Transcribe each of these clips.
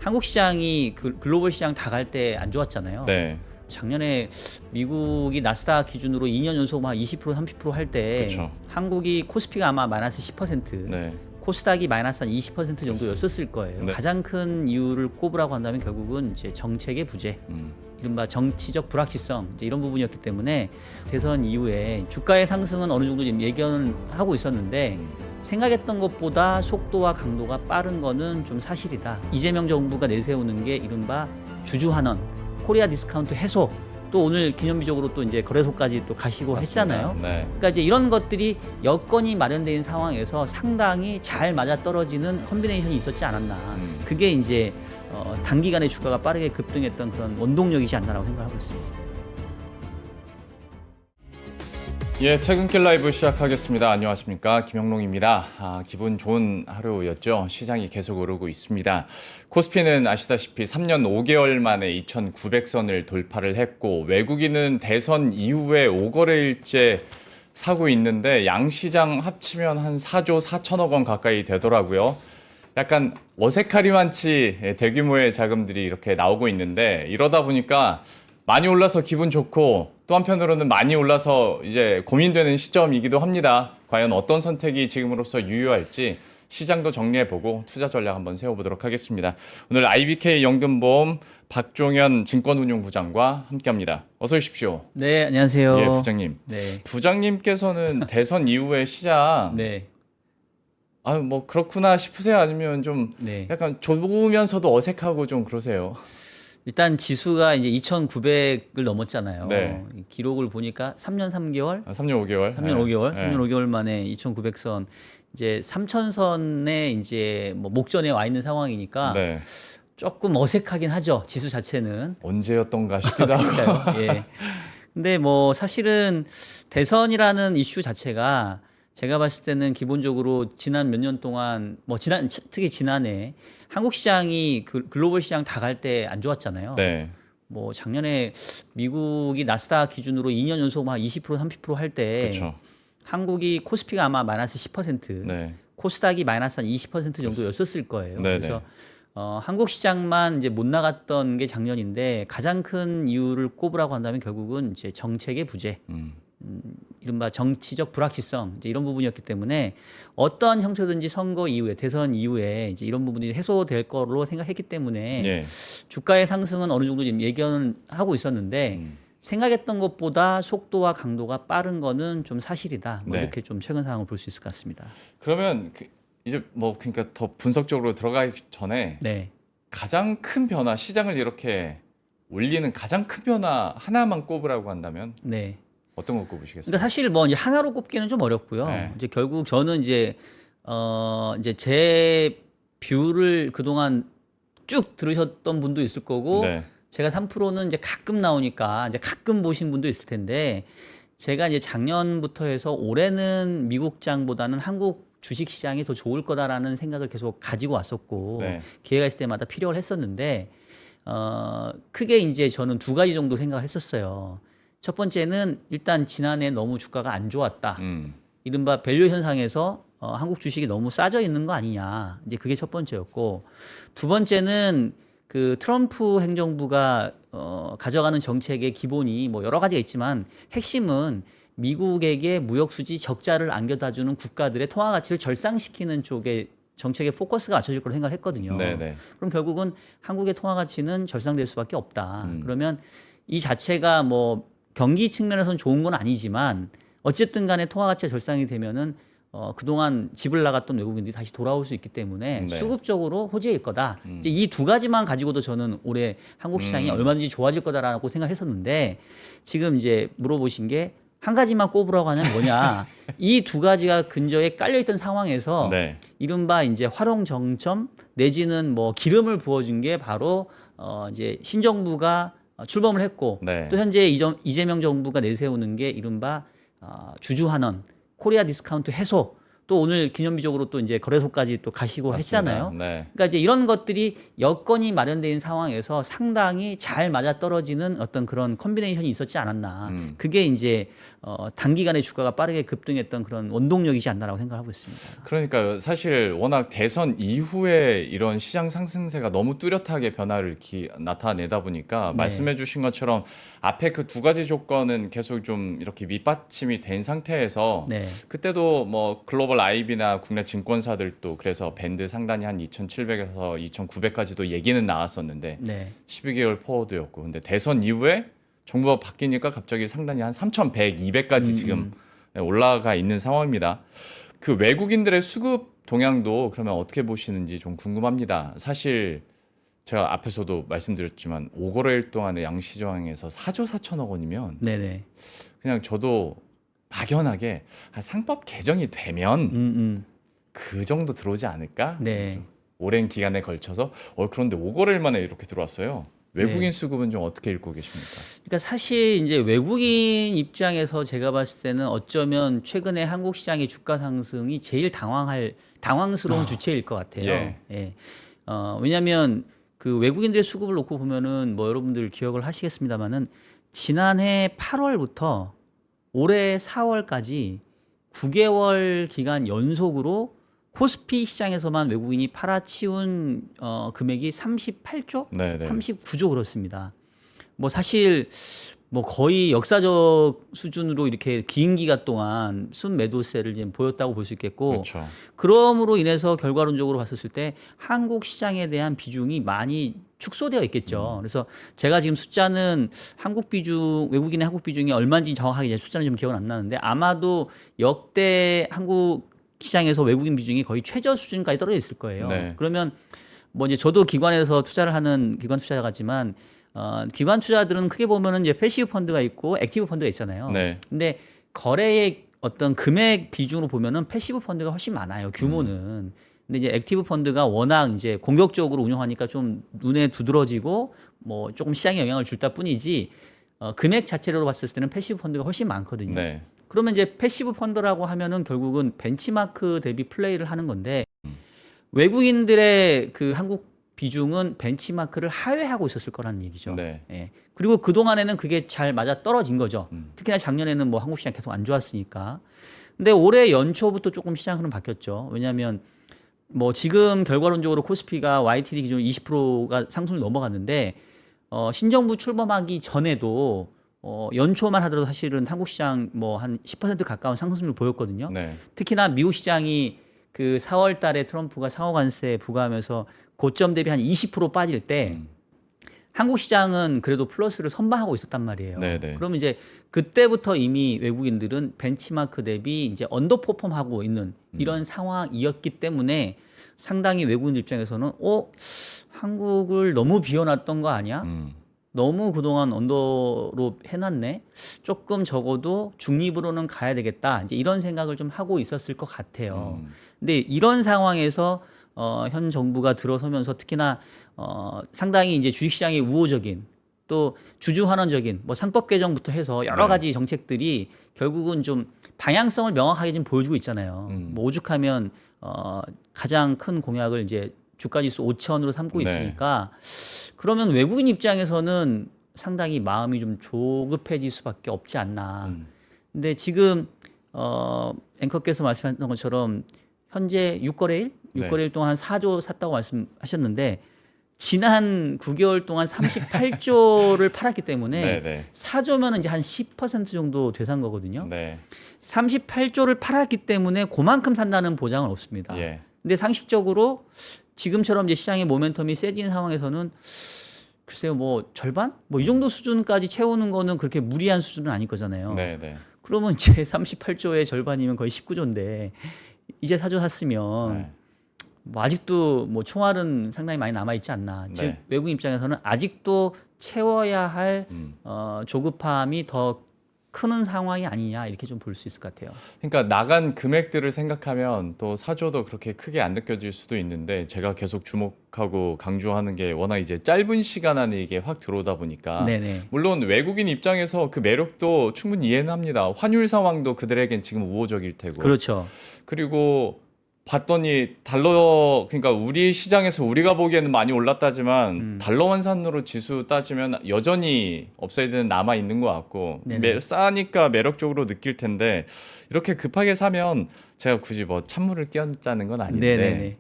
한국 시장이 글로벌 시장 다 갈 때 안 좋았잖아요. 네. 작년에 미국이 나스닥 기준으로 2년 연속 막 20% 30% 할 때 그쵸. 한국이 코스피가 아마 마이너스 10%, 네. 코스닥이 마이너스 한 20% 정도였었을 거예요. 네. 가장 큰 이유를 꼽으라고 한다면 결국은 이제 정책의 부재, 이른바 정치적 불확실성 이제 이런 부분이었기 때문에 대선 이후에 주가의 상승은 어느 정도 지금 예견하고 있었는데 생각했던 것보다 속도와 강도가 빠른 거는 좀 사실이다. 이재명 정부가 내세우는 게 이른바 주주환원, 코리아 디스카운트 해소, 또 오늘 기념비적으로 또 이제 거래소까지 또 가시고 맞습니다. 했잖아요. 네. 그러니까 이제 이런 것들이 여건이 마련되어 있는 상황에서 상당히 잘 맞아떨어지는 컨비네이션이 있었지 않았나. 그게 이제 단기간에 주가가 빠르게 급등했던 그런 원동력이지 않나라고 생각하고 있습니다. 예, 퇴근길 라이브 시작하겠습니다. 안녕하십니까, 김영롱입니다. 기분 좋은 하루였죠. 시장이 계속 오르고 있습니다. 코스피는 아시다시피 3년 5개월 만에 2,900선을 돌파를 했고, 외국인은 대선 이후에 5거래일째 사고 있는데 양시장 합치면 한 4조 4천억 원 가까이 되더라고요. 약간 어색하리만치 대규모의 자금들이 이렇게 나오고 있는데, 이러다 보니까 많이 올라서 기분 좋고 또 한편으로는 많이 올라서 이제 고민되는 시점이기도 합니다. 과연 어떤 선택이 지금으로서 유효할지 시장도 정리해보고 투자 전략 한번 세워보도록 하겠습니다. 오늘 IBK 연금보험 박종현 증권운용부장과 함께합니다. 어서 오십시오. 네, 안녕하세요. 예, 부장님. 네. 부장님께서는 대선 이후의 시장 네. 뭐 그렇구나 싶으세요? 아니면 좀 네. 약간 좋으면서도 어색하고 좀 그러세요? 일단 지수가 이제 2,900을 넘었잖아요. 네. 기록을 보니까 3년 3개월, 3년 5개월. 3년 5개월, 네. 3년 5개월 만에 2,900선, 이제 3,000선에 이제 뭐 목전에 와 있는 상황이니까 네. 조금 어색하긴 하죠. 지수 자체는. 언제였던가 싶기도 하고. 그러니까요. 예. 근데 뭐 사실은 대선이라는 이슈 자체가 제가 봤을 때는 기본적으로 지난 몇 년 동안 특히 지난해 한국 시장이 글로벌 시장 다 갈 때 안 좋았잖아요. 네. 뭐 작년에 미국이 나스닥 기준으로 2년 연속 막 20% 30% 할 때 그렇죠. 한국이 코스피가 아마 마이너스 10%, 네. 코스닥이 마이너스 한 20% 정도였었을 거예요. 네네. 그래서 한국 시장만 이제 못 나갔던 게 작년인데 가장 큰 이유를 꼽으라고 한다면 결국은 이제 정책의 부재, 이른바 정치적 불확실성 이제 이런 부분이었기 때문에 어떤 형태든지 선거 이후에 대선 이후에 이제 이런 부분이 해소될 거로 생각했기 때문에 예. 주가의 상승은 어느 정도 지금 예견하고 있었는데 생각했던 것보다 속도와 강도가 빠른 거는 좀 사실이다. 뭐 네. 이렇게 좀 최근 상황을 볼 수 있을 것 같습니다. 그러면 이제 뭐 그러니까 더 분석적으로 들어가기 전에 네. 가장 큰 변화, 시장을 이렇게 올리는 가장 큰 변화 하나만 꼽으라고 한다면 네. 어떤 거 꼽으시겠어요? 그러니까 사실 뭐 이제 하나로 꼽기는 좀 어렵고요. 네. 이제 결국 저는 이제 제 뷰를 그동안 쭉 들으셨던 분도 있을 거고 네. 제가 3%는 이제 가끔 나오니까 이제 가끔 보신 분도 있을 텐데 제가 이제 작년부터 해서 올해는 미국장보다는 한국 주식 시장이 더 좋을 거다라는 생각을 계속 가지고 왔었고 네. 기회가 있을 때마다 필요를 했었는데 크게 이제 저는 두 가지 정도 생각을 했었어요. 첫 번째는 일단 지난해 너무 주가가 안 좋았다. 이른바 밸류에이션 상에서 한국 주식이 너무 싸져 있는 거 아니냐. 이제 그게 첫 번째였고 두 번째는 그 트럼프 행정부가 가져가는 정책의 기본이 뭐 여러 가지가 있지만 핵심은 미국에게 무역 수지 적자를 안겨다 주는 국가들의 통화 가치를 절상시키는 쪽에 정책의 포커스가 맞춰질 거로 생각을 했거든요. 네네. 그럼 결국은 한국의 통화 가치는 절상될 수밖에 없다. 그러면 이 자체가 뭐 경기 측면에서는 좋은 건 아니지만 어쨌든 간에 통화 가치가 절상이 되면은 그동안 집을 나갔던 외국인들이 다시 돌아올 수 있기 때문에 네. 수급적으로 호재일 거다. 이제 이 두 가지만 가지고도 저는 올해 한국 시장이 얼마든지 좋아질 거다라고 생각했었는데 지금 이제 물어보신 게 한 가지만 꼽으라고 하면 뭐냐. 이 두 가지가 근저에 깔려있던 상황에서 네. 이른바 이제 활용 정점 내지는 뭐 기름을 부어준 게 바로 이제 신정부가 출범을 했고 네. 또 현재 이재명 정부가 내세우는 게 이른바 주주환원, 코리아 디스카운트 해소, 또 오늘 기념비적으로 또 이제 거래소까지 또 가시고 맞습니다. 했잖아요. 네. 그러니까 이제 이런 것들이 여건이 마련되어 있는 상황에서 상당히 잘 맞아떨어지는 어떤 그런 컨비네이션이 있었지 않았나. 그게 이제 단기간에 주가가 빠르게 급등했던 그런 원동력이지 않나라고 생각하고 있습니다. 그러니까 사실 워낙 대선 이후에 이런 시장 상승세가 너무 뚜렷하게 변화를 나타내다 보니까 네. 말씀해 주신 것처럼 앞에 그 두 가지 조건은 계속 좀 이렇게 밑받침이 된 상태에서 네. 그때도 뭐 글로벌 IB나 국내 증권사들도 그래서 밴드 상단이 한 2,700에서 2,900까지도 얘기는 나왔었는데 네. 12개월 포워드였고 근데 대선 이후에 정부가 바뀌니까 갑자기 상단이 한 3,100, 200까지 지금 올라가 있는 상황입니다. 그 외국인들의 수급 동향도 그러면 어떻게 보시는지 좀 궁금합니다. 사실 제가 앞에서도 말씀드렸지만 5거래일 동안의 양시장에서 4조 4천억 원이면 네네. 그냥 저도 막연하게 상법 개정이 되면 그 정도 들어오지 않을까? 네. 오랜 기간에 걸쳐서 그런데 5거래일 만에 이렇게 들어왔어요. 외국인 네. 수급은 좀 어떻게 읽고 계십니까? 그러니까 사실 이제 외국인 입장에서 제가 봤을 때는 어쩌면 최근에 한국 시장의 주가 상승이 제일 당황스러운 주체일 것 같아요. 예. 예. 왜냐하면 그 외국인들의 수급을 놓고 보면은 뭐 여러분들 기억을 하시겠습니다만은 지난해 8월부터 올해 4월까지 9개월 기간 연속으로 코스피 시장에서만 외국인이 팔아치운 금액이 38조, 네네. 39조 그렇습니다. 뭐 사실 뭐 거의 역사적 수준으로 이렇게 긴 기간 동안 순매도세를 지금 보였다고 볼 수 있겠고, 그렇죠. 그럼으로 인해서 결과론적으로 봤었을 때 한국 시장에 대한 비중이 많이 축소되어 있겠죠. 그래서 제가 지금 숫자는 한국 비중, 외국인의 한국 비중이 얼마인지 정확하게 이제 숫자는 좀 기억은 안 나는데 아마도 역대 한국 시장에서 외국인 비중이 거의 최저 수준까지 떨어져 있을 거예요. 네. 그러면 뭐 이제 저도 기관에서 투자를 하는 기관 투자자가지만 기관 투자들은 크게 보면은 이제 패시브 펀드가 있고 액티브 펀드가 있잖아요. 네. 근데 거래의 어떤 금액 비중으로 보면은 패시브 펀드가 훨씬 많아요. 규모는. 근데 이제 액티브 펀드가 워낙 이제 공격적으로 운영하니까 좀 눈에 두드러지고 뭐 조금 시장에 영향을 줄 뿐이지 금액 자체로 봤을 때는 패시브 펀드가 훨씬 많거든요. 네. 그러면 이제 패시브 펀드라고 하면은 결국은 벤치마크 대비 플레이를 하는 건데 외국인들의 그 한국 비중은 벤치마크를 하회하고 있었을 거라는 얘기죠. 네. 예. 그리고 그 동안에는 그게 잘 맞아 떨어진 거죠. 특히나 작년에는 뭐 한국 시장 계속 안 좋았으니까. 근데 올해 연초부터 조금 시장 흐름 바뀌었죠. 왜냐하면 뭐 지금 결과론적으로 코스피가 YTD 기준 20%가 상승을 넘어갔는데 신정부 출범하기 전에도 연초만 하더라도 사실은 한국 시장 뭐 한 10% 가까운 상승률을 보였거든요. 네. 특히나 미국 시장이 그 4월 달에 트럼프가 상호관세 부과하면서 고점 대비 한 20% 빠질 때 한국 시장은 그래도 플러스를 선방하고 있었단 말이에요. 네네. 그러면 이제 그때부터 이미 외국인들은 벤치마크 대비 이제 언더퍼폼하고 있는 이런 상황이었기 때문에 상당히 외국인들 입장에서는 한국을 너무 비워놨던 거 아니야? 너무 그동안 언더로 해놨네. 조금 적어도 중립으로는 가야 되겠다. 이제 이런 생각을 좀 하고 있었을 것 같아요. 근데 이런 상황에서 현 정부가 들어서면서 특히나 상당히 이제 주식시장이 우호적인 또 주주환원적인 뭐 상법 개정부터 해서 여러 가지 정책들이 결국은 좀 방향성을 명확하게 좀 보여주고 있잖아요. 뭐 오죽하면 가장 큰 공약을 이제 주가지수 5,000으로 삼고 있으니까 그러면 외국인 입장에서는 상당히 마음이 좀 조급해질 수밖에 없지 않나. 근데 지금 앵커께서 말씀하셨던 것처럼 현재 6거래일 동안 한 4조 샀다고 말씀하셨는데 지난 9개월 동안 38조를 팔았기 때문에 네. 4조면 이제 한 10% 정도 되산 거거든요. 네. 38조를 팔았기 때문에 그만큼 산다는 보장은 없습니다. 예. 근데 상식적으로 지금처럼 이제 시장의 모멘텀이 세진 상황에서는 글쎄요, 뭐 절반? 뭐 이 정도 수준까지 채우는 거는 그렇게 무리한 수준은 아닐 거잖아요. 네. 그러면 이제 38조의 절반이면 거의 19조인데 이제 4조 샀으면 네. 뭐 아직도 뭐 총알은 상당히 많이 남아 있지 않나. 네. 즉 외국인 입장에서는 아직도 채워야 할 조급함이 더 크는 상황이 아니냐 이렇게 좀 볼 수 있을 것 같아요. 그러니까 나간 금액들을 생각하면 또 사조도 그렇게 크게 안 느껴질 수도 있는데 제가 계속 주목하고 강조하는 게 워낙 이제 짧은 시간 안에 이게 확 들어오다 보니까 네네. 물론 외국인 입장에서 그 매력도 충분히 이해는 합니다. 환율 상황도 그들에겐 지금 우호적일 테고. 그렇죠. 그리고 봤더니 달러 그러니까 우리 시장에서 우리가 보기에는 많이 올랐다지만 달러 환산으로 지수 따지면 여전히 업사이드는 남아 있는 것 같고 네네. 싸니까 매력적으로 느낄 텐데 이렇게 급하게 사면 제가 굳이 뭐 찬물을 끼얹자는 건 아닌데 네네네.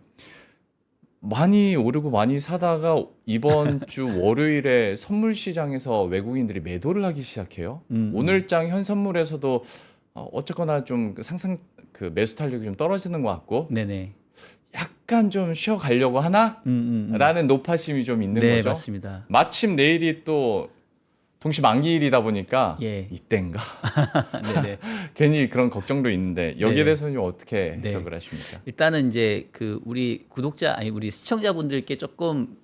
많이 오르고 많이 사다가 이번 주 월요일에 선물 시장에서 외국인들이 매도를 하기 시작해요. 오늘장 현 선물에서도 어쨌거나 좀 상승 그 매수 탄력이 좀 떨어지는 것 같고 네네. 약간 좀 쉬어가려고 하나? 라는 노파심이 좀 있는 네, 거죠. 맞습니다. 마침 내일이 또 동시 만기일이다 보니까 예. 이때인가? 네네. 괜히 그런 걱정도 있는데 여기에 네. 대해서는 좀 어떻게 네. 해석을 하십니까? 일단은 이제 그 우리 구독자 아니 우리 시청자분들께 조금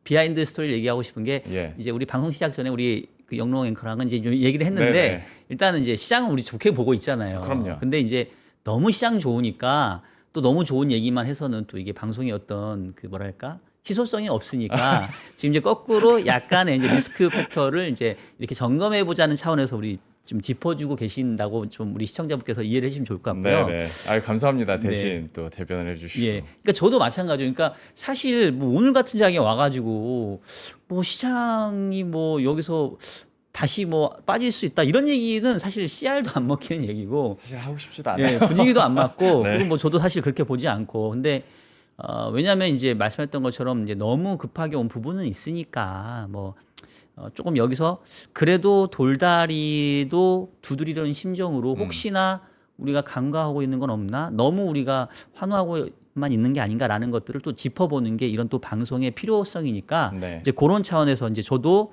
비하인드 스토리를 얘기하고 싶은 게 예. 이제 우리 방송 시작 전에 우리 그 영롱 앵커랑은 이제 좀 얘기를 했는데 네네. 일단은 이제 시장은 우리 좋게 보고 있잖아요. 그럼요. 근데 이제 너무 시장 좋으니까 또 너무 좋은 얘기만 해서는 또 이게 방송의 어떤 그 뭐랄까 희소성이 없으니까 지금 이제 거꾸로 약간의 이제 리스크 팩터를 이제 이렇게 점검해 보자는 차원에서 우리 좀 짚어주고 계신다고 좀 우리 시청자분께서 이해를 해주시면 좋을 것 같고요. 네네. 아유, 감사합니다. 대신 네. 또 대변을 해주시고. 예. 그러니까 저도 마찬가지예요. 그러니까 사실 뭐 오늘 같은 장에 와가지고 뭐 시장이 뭐 여기서 다시 뭐 빠질 수 있다 이런 얘기는 사실 CR도 안 먹히는 얘기고 사실 하고 싶지도 않아요. 예, 분위기도 안 맞고 네. 그리고 뭐 저도 사실 그렇게 보지 않고 근데 왜냐하면 이제 말씀했던 것처럼 이제 너무 급하게 온 부분은 있으니까 뭐 조금 여기서 그래도 돌다리도 두드리려는 심정으로 혹시나 우리가 간과하고 있는 건 없나 너무 우리가 환호하고만 있는 게 아닌가라는 것들을 또 짚어보는 게 이런 또 방송의 필요성이니까 네. 이제 그런 차원에서 이제 저도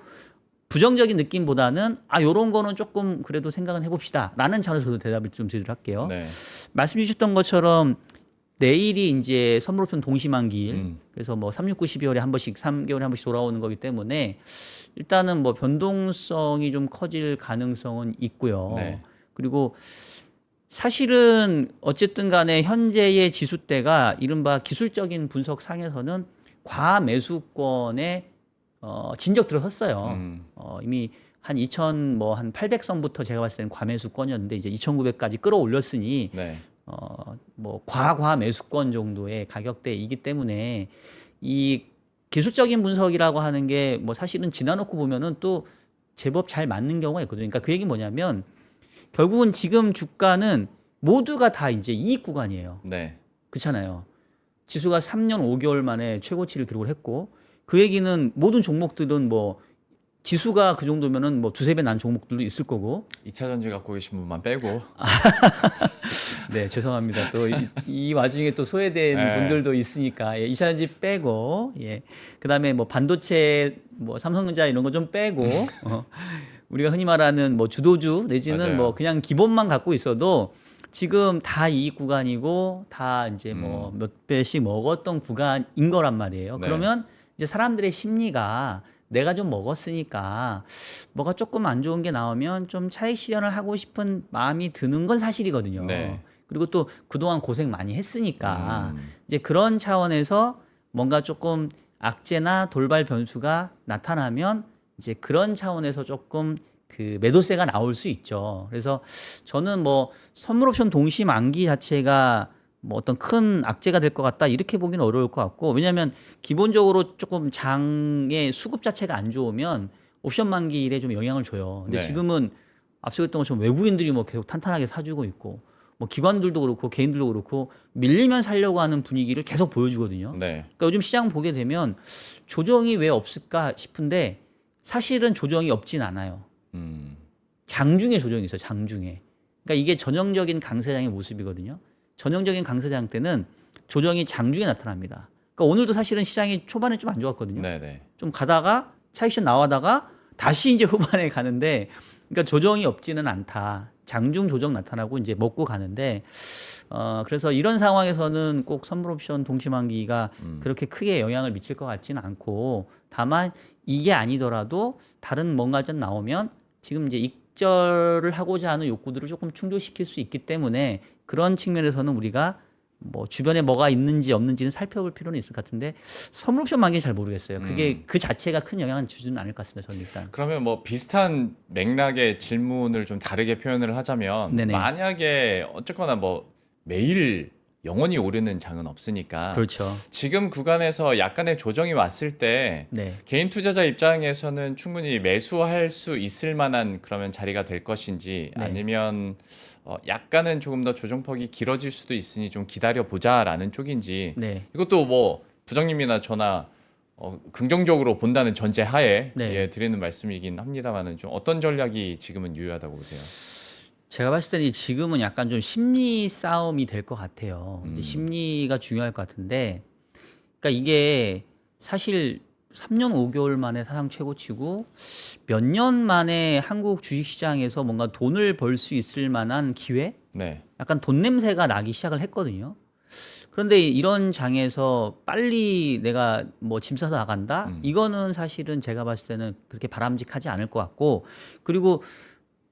부정적인 느낌보다는 요런 거는 조금 그래도 생각은 해봅시다라는 차원에서 저도 대답을 좀 드리도록 할게요. 네. 말씀 주셨던 것처럼 내일이 이제 선물옵션 동시만기일 그래서 뭐 3, 6, 9, 12월에 한 번씩 3개월에 한 번씩 돌아오는 거기 때문에 일단은 뭐 변동성이 좀 커질 가능성은 있고요. 네. 그리고 사실은 어쨌든 간에 현재의 지수대가 이른바 기술적인 분석 상에서는 과매수권에 진적 들어섰어요. 이미 한 800선부터 제가 봤을 때는 과매수권이었는데 이제 2,900까지 끌어올렸으니 네. 뭐 과매수권 정도의 가격대이기 때문에 이 기술적인 분석이라고 하는 게 뭐 사실은 지나놓고 보면은 또 제법 잘 맞는 경우가 있거든요. 그러니까 그 얘기는 뭐냐면 결국은 지금 주가는 모두가 다 이제 이익 구간이에요. 네. 그렇잖아요. 지수가 3년 5개월 만에 최고치를 기록을 했고 그 얘기는 모든 종목들은 뭐 지수가 그 정도면은 뭐 두세 배 난 종목들도 있을 거고. 2차 전지 갖고 계신 분만 빼고. 네, 죄송합니다. 또 이 와중에 또 소외된 네. 분들도 있으니까 예, 이차전지 빼고 예. 그다음에 뭐 반도체 뭐 삼성전자 이런 거 좀 빼고 우리가 흔히 말하는 뭐 주도주 내지는 맞아요. 뭐 그냥 기본만 갖고 있어도 지금 다 이익 구간이고 다 이제 뭐 몇 배씩 먹었던 구간인 거란 말이에요. 네. 그러면 이제 사람들의 심리가 내가 좀 먹었으니까 뭐가 조금 안 좋은 게 나오면 좀 차익 실현을 하고 싶은 마음이 드는 건 사실이거든요. 네. 그리고 또 그동안 고생 많이 했으니까 이제 그런 차원에서 뭔가 조금 악재나 돌발 변수가 나타나면 이제 그런 차원에서 조금 그 매도세가 나올 수 있죠. 그래서 저는 뭐 선물옵션 동시 만기 자체가 뭐 어떤 큰 악재가 될 것 같다 이렇게 보기는 어려울 것 같고 왜냐하면 기본적으로 조금 장의 수급 자체가 안 좋으면 옵션 만기일에 좀 영향을 줘요. 근데 네. 지금은 앞서 했던 것처럼 외국인들이 뭐 계속 탄탄하게 사주고 있고 뭐 기관들도 그렇고 개인들도 그렇고 밀리면 살려고 하는 분위기를 계속 보여주거든요. 네. 그러니까 요즘 시장 보게 되면 조정이 왜 없을까 싶은데 사실은 조정이 없진 않아요. 장중에 조정이 있어요. 장중에. 그러니까 이게 전형적인 강세장의 모습이거든요. 전형적인 강세장 때는 조정이 장중에 나타납니다. 그러니까 오늘도 사실은 시장이 초반에 좀 안 좋았거든요. 네네. 좀 가다가 차익션 나와다가 다시 이제 후반에 가는데 그러니까 조정이 없지는 않다. 장중 조정 나타나고 이제 먹고 가는데 그래서 이런 상황에서는 꼭 선물옵션 동시만기가 그렇게 크게 영향을 미칠 것 같지는 않고 다만 이게 아니더라도 다른 뭔가 좀 나오면 지금 이제 익절을 하고자 하는 욕구들을 조금 충족시킬 수 있기 때문에 그런 측면에서는 우리가 뭐 주변에 뭐가 있는지 없는지는 살펴볼 필요는 있을 것 같은데 선물 옵션 만기는 잘 모르겠어요. 그게 그 자체가 큰 영향을 주지는 않을 것 같습니다. 저는 일단. 그러면 뭐 비슷한 맥락의 질문을 좀 다르게 표현을 하자면 네네. 만약에 어쨌거나 뭐 매일 영원히 오르는 장은 없으니까 그렇죠. 지금 구간에서 약간의 조정이 왔을 때 네. 개인 투자자 입장에서는 충분히 매수할 수 있을 만한 그러면 자리가 될 것인지 네. 아니면 약간은 조금 더 조정폭이 길어질 수도 있으니 좀 기다려 보자라는 쪽인지 네. 이것도 뭐 부장님이나 저나 긍정적으로 본다는 전제 하에 네. 예, 드리는 말씀이긴 합니다만은 좀 어떤 전략이 지금은 유효하다고 보세요? 제가 봤을 때는 지금은 약간 좀 심리 싸움이 될 것 같아요. 이제 심리가 중요할 것 같은데, 그러니까 이게 사실 3년 5개월 만에 사상 최고치고 몇 년 만에 한국 주식시장에서 뭔가 돈을 벌 수 있을 만한 기회? 네. 약간 돈 냄새가 나기 시작을 했거든요. 그런데 이런 장에서 빨리 내가 뭐 짐 싸서 나간다? 이거는 사실은 제가 봤을 때는 그렇게 바람직하지 않을 것 같고, 그리고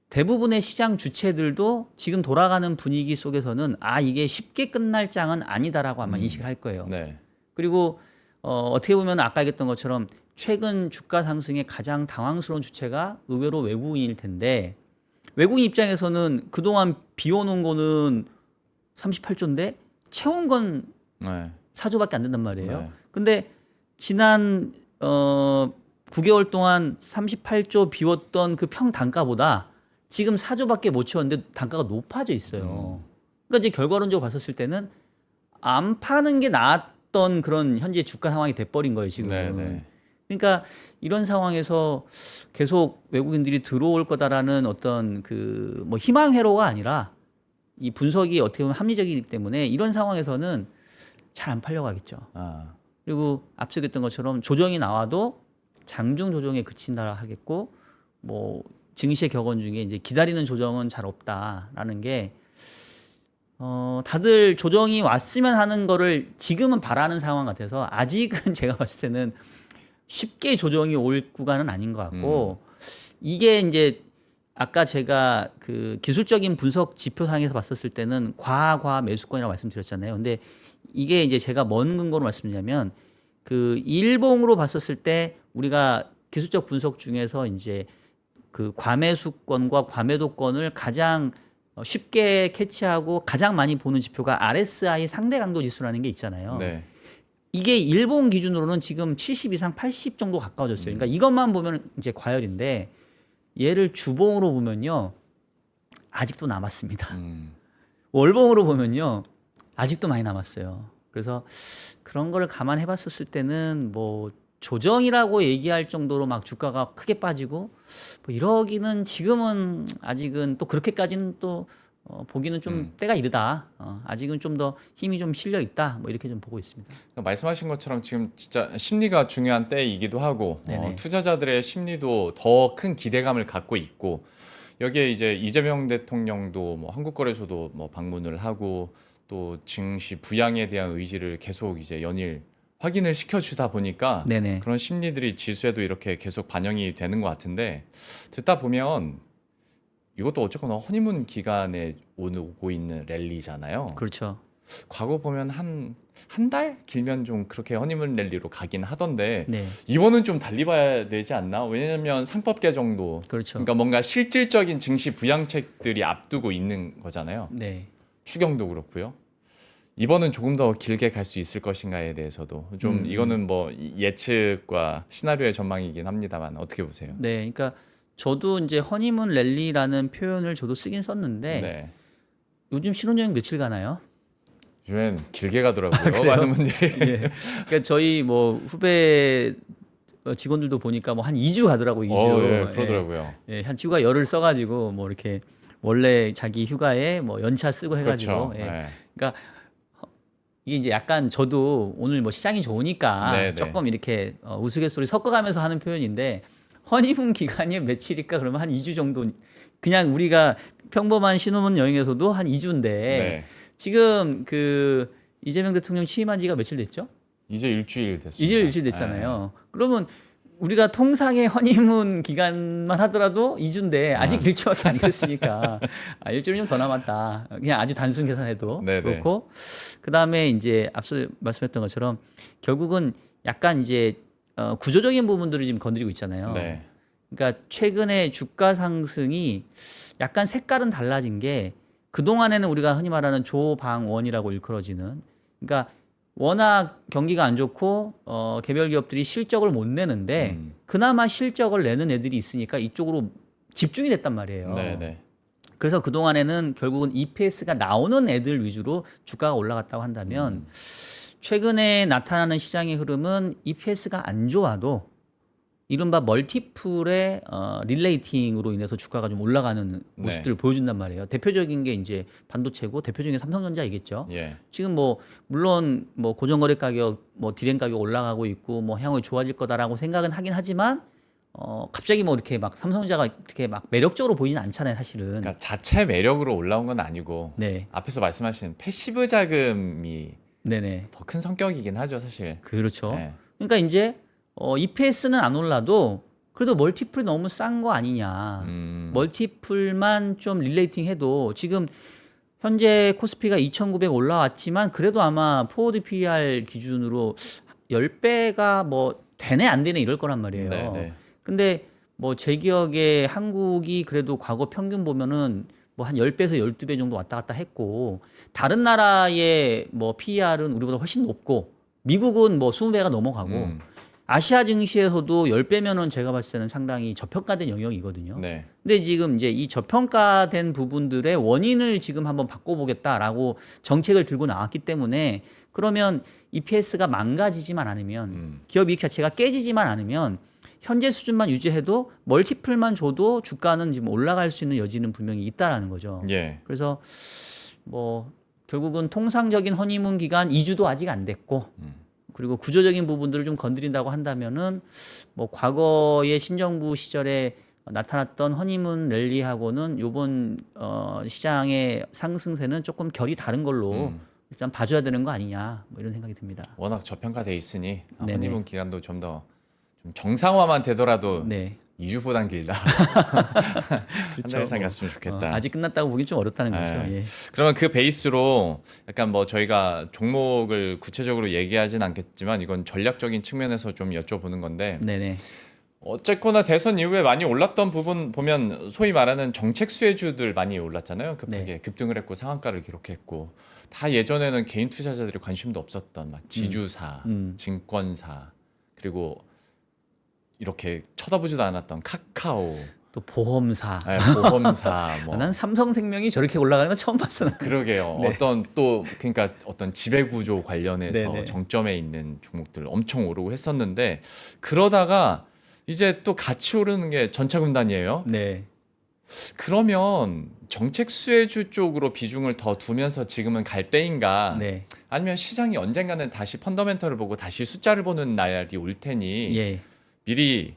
대부분의 시장 주체들도 지금 돌아가는 분위기 속에서는 이게 쉽게 끝날 장은 아니다라고 아마 인식을 할 거예요. 네. 그리고 어떻게 보면 아까 얘기했던 것처럼 최근 주가 상승의 가장 당황스러운 주체가 의외로 외국인일 텐데 외국인 입장에서는 그동안 비워놓은 거는 38조인데 채운 건 네. 4조밖에 안 된단 말이에요. 네. 근데 지난 9개월 동안 38조 비웠던 그 평 단가보다 지금 4조밖에 못 채웠는데 단가가 높아져 있어요. 그러니까 이제 결과론적으로 봤었을 때는 안 파는 게 나았던 그런 현재 주가 상황이 돼버린 거예요, 지금은. 네. 그러니까 이런 상황에서 계속 외국인들이 들어올 거다라는 어떤 그 뭐 희망 회로가 아니라 이 분석이 어떻게 보면 합리적이기 때문에 이런 상황에서는 잘 안 팔려가겠죠. 그리고 앞서 얘기했던 것처럼 조정이 나와도 장중 조정에 그친다 하겠고 뭐 증시의 격언 중에 이제 기다리는 조정은 잘 없다라는 게 다들 조정이 왔으면 하는 거를 지금은 바라는 상황 같아서 아직은 제가 봤을 때는 쉽게 조정이 올 구간은 아닌 것 같고 이게 이제 아까 제가 그 기술적인 분석 지표상에서 봤었을 때는 과하 매수권이라고 말씀드렸잖아요. 근데 이게 이제 제가 뭔 근거로 말씀드리냐면 그 일봉으로 봤었을 때 우리가 기술적 분석 중에서 이제 그 과매수권과 과매도권을 가장 쉽게 캐치하고 가장 많이 보는 지표가 RSI 상대 강도 지수라는 게 있잖아요. 네. 이게 일본 기준으로는 지금 70 이상 80 정도 가까워졌어요. 그러니까 이것만 보면 이제 과열인데 얘를 주봉으로 보면요. 아직도 남았습니다. 월봉으로 보면요. 아직도 많이 남았어요. 그래서 그런 걸 감안해 봤었을 때는 뭐 조정이라고 얘기할 정도로 막 주가가 크게 빠지고 뭐 이러기는 지금은 아직은 또 그렇게까지는 또 보기는 좀 때가 이르다. 아직은 좀 더 힘이 좀 실려 있다. 뭐 이렇게 좀 보고 있습니다. 그러니까 말씀하신 것처럼 지금 진짜 심리가 중요한 때이기도 하고 투자자들의 심리도 더 큰 기대감을 갖고 있고 여기에 이제 이재명 대통령도 뭐 한국거래소도 뭐 방문을 하고 또 증시 부양에 대한 의지를 계속 이제 연일 확인을 시켜주다 보니까 네네. 그런 심리들이 지수에도 이렇게 계속 반영이 되는 것 같은데 듣다 보면 이것도 어쨌거나 허니문 기간에 오고 있는 랠리잖아요. 그렇죠. 과거 보면 한 달? 길면 좀 그렇게 허니문 랠리로 가긴 하던데 네. 이번은 좀 달리 봐야 되지 않나? 왜냐면 상법 개정도 그렇죠. 그러니까 뭔가 실질적인 증시 부양책들이 앞두고 있는 거잖아요. 네. 추경도 그렇고요. 이번은 조금 더 길게 갈 수 있을 것인가에 대해서도 좀 이거는 뭐 예측과 시나리오의 전망이긴 합니다만 어떻게 보세요? 네. 그러니까 저도 이제 허니문 랠리라는 표현을 저도 쓰긴 썼는데 네. 요즘 신혼여행 며칠 가나요? 요즘엔 길게 가더라고요. 그래요? 많은 분들이. 예. 그러니까 저희 뭐 후배 직원들도 보니까 뭐 한 2주 가더라고요. 2주. 예, 그러더라고요. 예, 한 휴가 열흘 써가지고 뭐 이렇게 원래 자기 휴가에 뭐 연차 쓰고 해가지고. 그렇죠. 예. 네. 그러니까 이게 이제 약간 저도 오늘 뭐 시장이 좋으니까 네, 조금 이렇게 우스갯소리 섞어가면서 하는 표현인데 허니문 기간이 며칠일까 그러면 한 2주 정도 그냥 우리가 평범한 신혼여행에서도 한 2주인데 네. 지금 그 이재명 대통령 취임한 지가 며칠 됐죠? 이제 일주일 됐습니다. 이제 일주일 됐잖아요. 그러면 우리가 통상의 허니문 기간만 하더라도 2주인데 아직 일주밖에 안 됐으니까 일주일은 좀 더 남았다. 그냥 아주 단순 계산해도 네네. 그렇고 그다음에 이제 앞서 말씀했던 것처럼 결국은 약간 이제 구조적인 부분들을 지금 건드리고 있잖아요. 네. 그러니까 최근에 주가 상승이 약간 색깔은 달라진 게 그동안에는 우리가 흔히 말하는 조방원이라고 일컬어지는 그러니까 워낙 경기가 안 좋고 개별 기업들이 실적을 못 내는데 그나마 실적을 내는 애들이 있으니까 이쪽으로 집중이 됐단 말이에요. 네네. 그래서 그동안에는 결국은 EPS가 나오는 애들 위주로 주가가 올라갔다고 한다면 최근에 나타나는 시장의 흐름은 EPS가 안 좋아도 이른바 멀티플의 릴레이팅으로 인해서 주가가 좀 올라가는 모습들을 보여준단 말이에요. 대표적인 게 이제 반도체고 대표적인 게 삼성전자이겠죠. 예. 지금 뭐 물론 뭐 고정거래 가격, 뭐 디램 가격 올라가고 있고 뭐 향후 좋아질 거다라고 생각은 하긴 하지만 갑자기 뭐 이렇게 막 삼성전자가 이렇게 막 매력적으로 보이진 않잖아요, 사실은. 그러니까 자체 매력으로 올라온 건 아니고 네, 앞에서 말씀하신 패시브 자금이 네네, 더 큰 성격이긴 하죠, 사실. 그렇죠. 네. 그러니까 이제 EPS는 안 올라도 그래도 멀티플이 너무 싼 거 아니냐. 멀티플만 좀 릴레이팅 해도 지금 현재 코스피가 2,900 올라왔지만 그래도 아마 포워드 PER 기준으로 10배가 뭐 되네 안 되네 이럴 거란 말이에요. 네네. 근데 뭐 제 기억에 한국이 그래도 과거 평균 보면은 뭐 한 10배에서 12배 정도 왔다 갔다 했고 다른 나라의 뭐 PER은 우리보다 훨씬 높고 미국은 뭐 20배가 넘어가고 아시아 증시에서도 10배면은 제가 봤을 때는 상당히 저평가된 영역이거든요. 네. 근데 지금 이제 이 저평가된 부분들의 원인을 지금 한번 바꿔보겠다라고 정책을 들고 나왔기 때문에 그러면 EPS가 망가지지만 않으면 기업 이익 자체가 깨지지만 않으면 현재 수준만 유지해도 멀티플만 줘도 주가는 지금 올라갈 수 있는 여지는 분명히 있다라는 거죠. 예. 그래서 뭐 결국은 통상적인 허니문 기간 2주도 아직 안 됐고 그리고 구조적인 부분들을 좀 건드린다고 한다면은 뭐 과거의 신정부 시절에 나타났던 허니문 랠리하고는 요번 시장의 상승세는 조금 결이 다른 걸로 일단 봐줘야 되는 거 아니냐 뭐 이런 생각이 듭니다. 워낙 저평가돼 있으니 네네. 허니문 기간도 좀 더 좀 정상화만 되더라도 네. 2주보단 길다. 한 달 이상 갔으면 좋겠다. 아직 끝났다고 보긴 좀 어렵다는 거죠. 네. 예. 그러면 그 베이스로 약간 뭐 저희가 종목을 구체적으로 얘기하진 않겠지만 이건 전략적인 측면에서 좀 여쭤보는 건데 네네. 어쨌거나 대선 이후에 많이 올랐던 부분 보면 소위 말하는 정책 수혜주들 많이 올랐잖아요. 급하게 네. 급등을 했고 상한가를 기록했고 다 예전에는 개인 투자자들이 관심도 없었던 막 지주사, 증권사 그리고 이렇게 쳐다보지도 않았던 카카오, 또 보험사. 네, 보험사 뭐 난 삼성생명이 저렇게 올라가는 건 처음 봤어. 난. 그러게요. 네. 어떤 또 그러니까 어떤 지배구조 관련해서 네네. 정점에 있는 종목들 엄청 오르고 했었는데 그러다가 이제 또 같이 오르는 게 전차군단이에요. 네. 그러면 정책 수혜주 쪽으로 비중을 더 두면서 지금은 갈 때인가? 네. 아니면 시장이 언젠가는 다시 펀더멘털을 보고 다시 숫자를 보는 날이 올 테니 예. 미리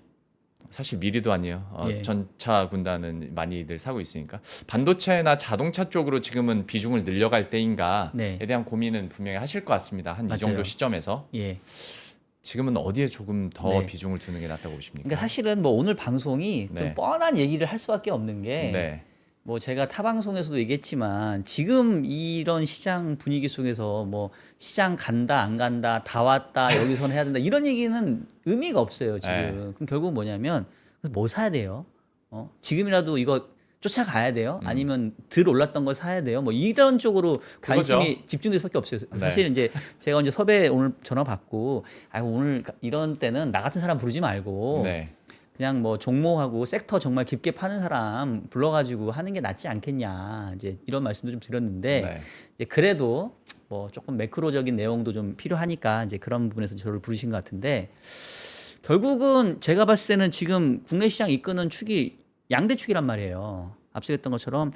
사실 미리도 아니에요. 예. 전차 군단은 많이들 사고 있으니까 반도체나 자동차 쪽으로 지금은 비중을 늘려갈 때인가에 네. 대한 고민은 분명히 하실 것 같습니다. 한 이 맞아요. 정도 시점에서 예. 지금은 어디에 조금 더 네. 비중을 두는 게 낫다고 보십니까? 그러니까 사실은 뭐 오늘 방송이 네. 좀 뻔한 얘기를 할 수밖에 없는 게 네, 뭐 제가 타 방송에서도 얘기했지만 지금 이런 시장 분위기 속에서 뭐 시장 간다 안 간다 다 왔다 여기서는 해야 된다 이런 얘기는 의미가 없어요 지금. 네. 그럼 결국은 뭐냐면 뭐 사야 돼요? 지금이라도 이거 쫓아가야 돼요? 아니면 덜 올랐던 걸 사야 돼요? 뭐 이런 쪽으로 관심이 집중될 수밖에 없어요. 네. 사실 이제 제가 이제 섭외 오늘 전화 받고 아 오늘 이런 때는 나 같은 사람 부르지 말고 네, 그냥 뭐 종목하고 섹터 정말 깊게 파는 사람 불러가지고 하는 게 낫지 않겠냐 이제 이런 말씀도 좀 드렸는데 네. 이제 그래도 뭐 조금 매크로적인 내용도 좀 필요하니까 이제 그런 부분에서 저를 부르신 것 같은데 결국은 제가 봤을 때는 지금 국내 시장 이끄는 축이 양대축이란 말이에요. 앞서 했던 것처럼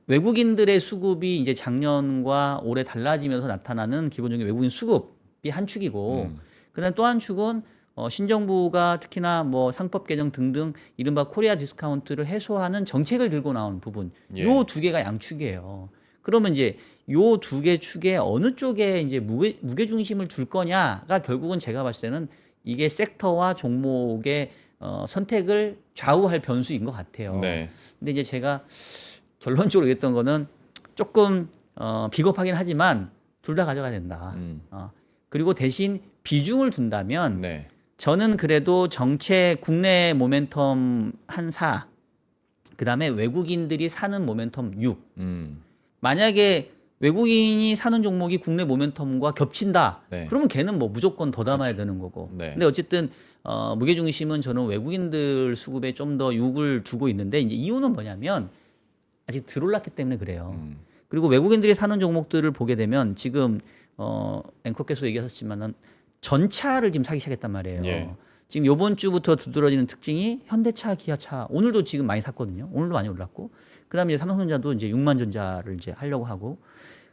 외국인들의 수급이 이제 작년과 올해 달라지면서 나타나는 기본적인 외국인 수급이 한 축이고 그다음 또 한 축은 신정부가 특히나 뭐 상법 개정 등등 이른바 코리아 디스카운트를 해소하는 정책을 들고 나온 부분 예. 요 두 개가 양축이에요. 그러면 이제 요 두 개 축에 어느 쪽에 이제 무게 중심을 둘 거냐가 결국은 제가 봤을 때는 이게 섹터와 종목의 선택을 좌우할 변수인 것 같아요. 네. 근데 이제 제가 결론적으로 얘기했던 거는 조금 비겁하긴 하지만 둘 다 가져가야 된다. 그리고 대신 비중을 둔다면 네. 저는 그래도 정책 국내 모멘텀 한 4, 그다음에 외국인들이 사는 모멘텀 6. 만약에 외국인이 사는 종목이 국내 모멘텀과 겹친다. 네. 그러면 걔는 뭐 무조건 더 담아야 되는 거고. 네. 근데 어쨌든 무게중심은 저는 외국인들 수급에 좀 더 6을 두고 있는데 이제 이유는 뭐냐면 아직 덜 올랐기 때문에 그래요. 그리고 외국인들이 사는 종목들을 보게 되면 지금 앵커께서 얘기하셨지만은 전차를 지금 사기 시작했단 말이에요. 예. 지금 요번 주부터 두드러지는 특징이 현대차, 기아차 오늘도 지금 많이 샀거든요. 오늘도 많이 올랐고 그다음에 이제 삼성전자도 이제 6만 전자를 이제 하려고 하고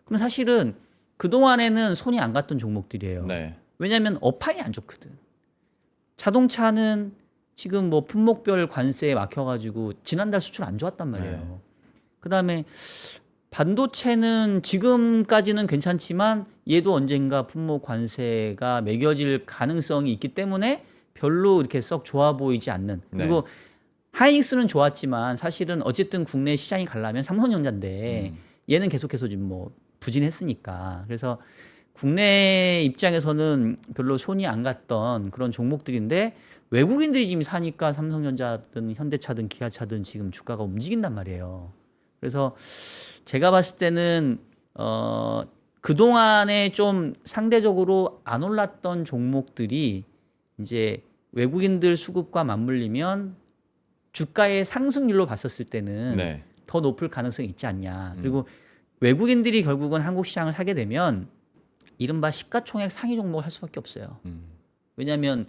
그럼 사실은 그 동안에는 손이 안 갔던 종목들이에요. 네. 왜냐하면 업황이 안 좋거든. 자동차는 지금 뭐 품목별 관세에 막혀가지고 지난달 수출 안 좋았단 말이에요. 네. 그다음에 반도체는 지금까지는 괜찮지만 얘도 언젠가 품목 관세가 매겨질 가능성이 있기 때문에 별로 이렇게 썩 좋아 보이지 않는. 그리고 하이닉스는 좋았지만 사실은 어쨌든 국내 시장이 가려면 삼성전자인데 얘는 계속해서 지금 뭐 부진했으니까. 그래서 국내 입장에서는 별로 손이 안 갔던 그런 종목들인데 외국인들이 지금 사니까 삼성전자든 현대차든 기아차든 지금 주가가 움직인단 말이에요. 그래서 제가 봤을 때는 그동안에 좀 상대적으로 안 올랐던 종목들이 이제 외국인들 수급과 맞물리면 주가의 상승률로 봤었을 때는 네. 더 높을 가능성이 있지 않냐. 그리고 외국인들이 결국은 한국 시장을 사게 되면 이른바 시가총액 상위 종목을 할 수밖에 없어요. 왜냐하면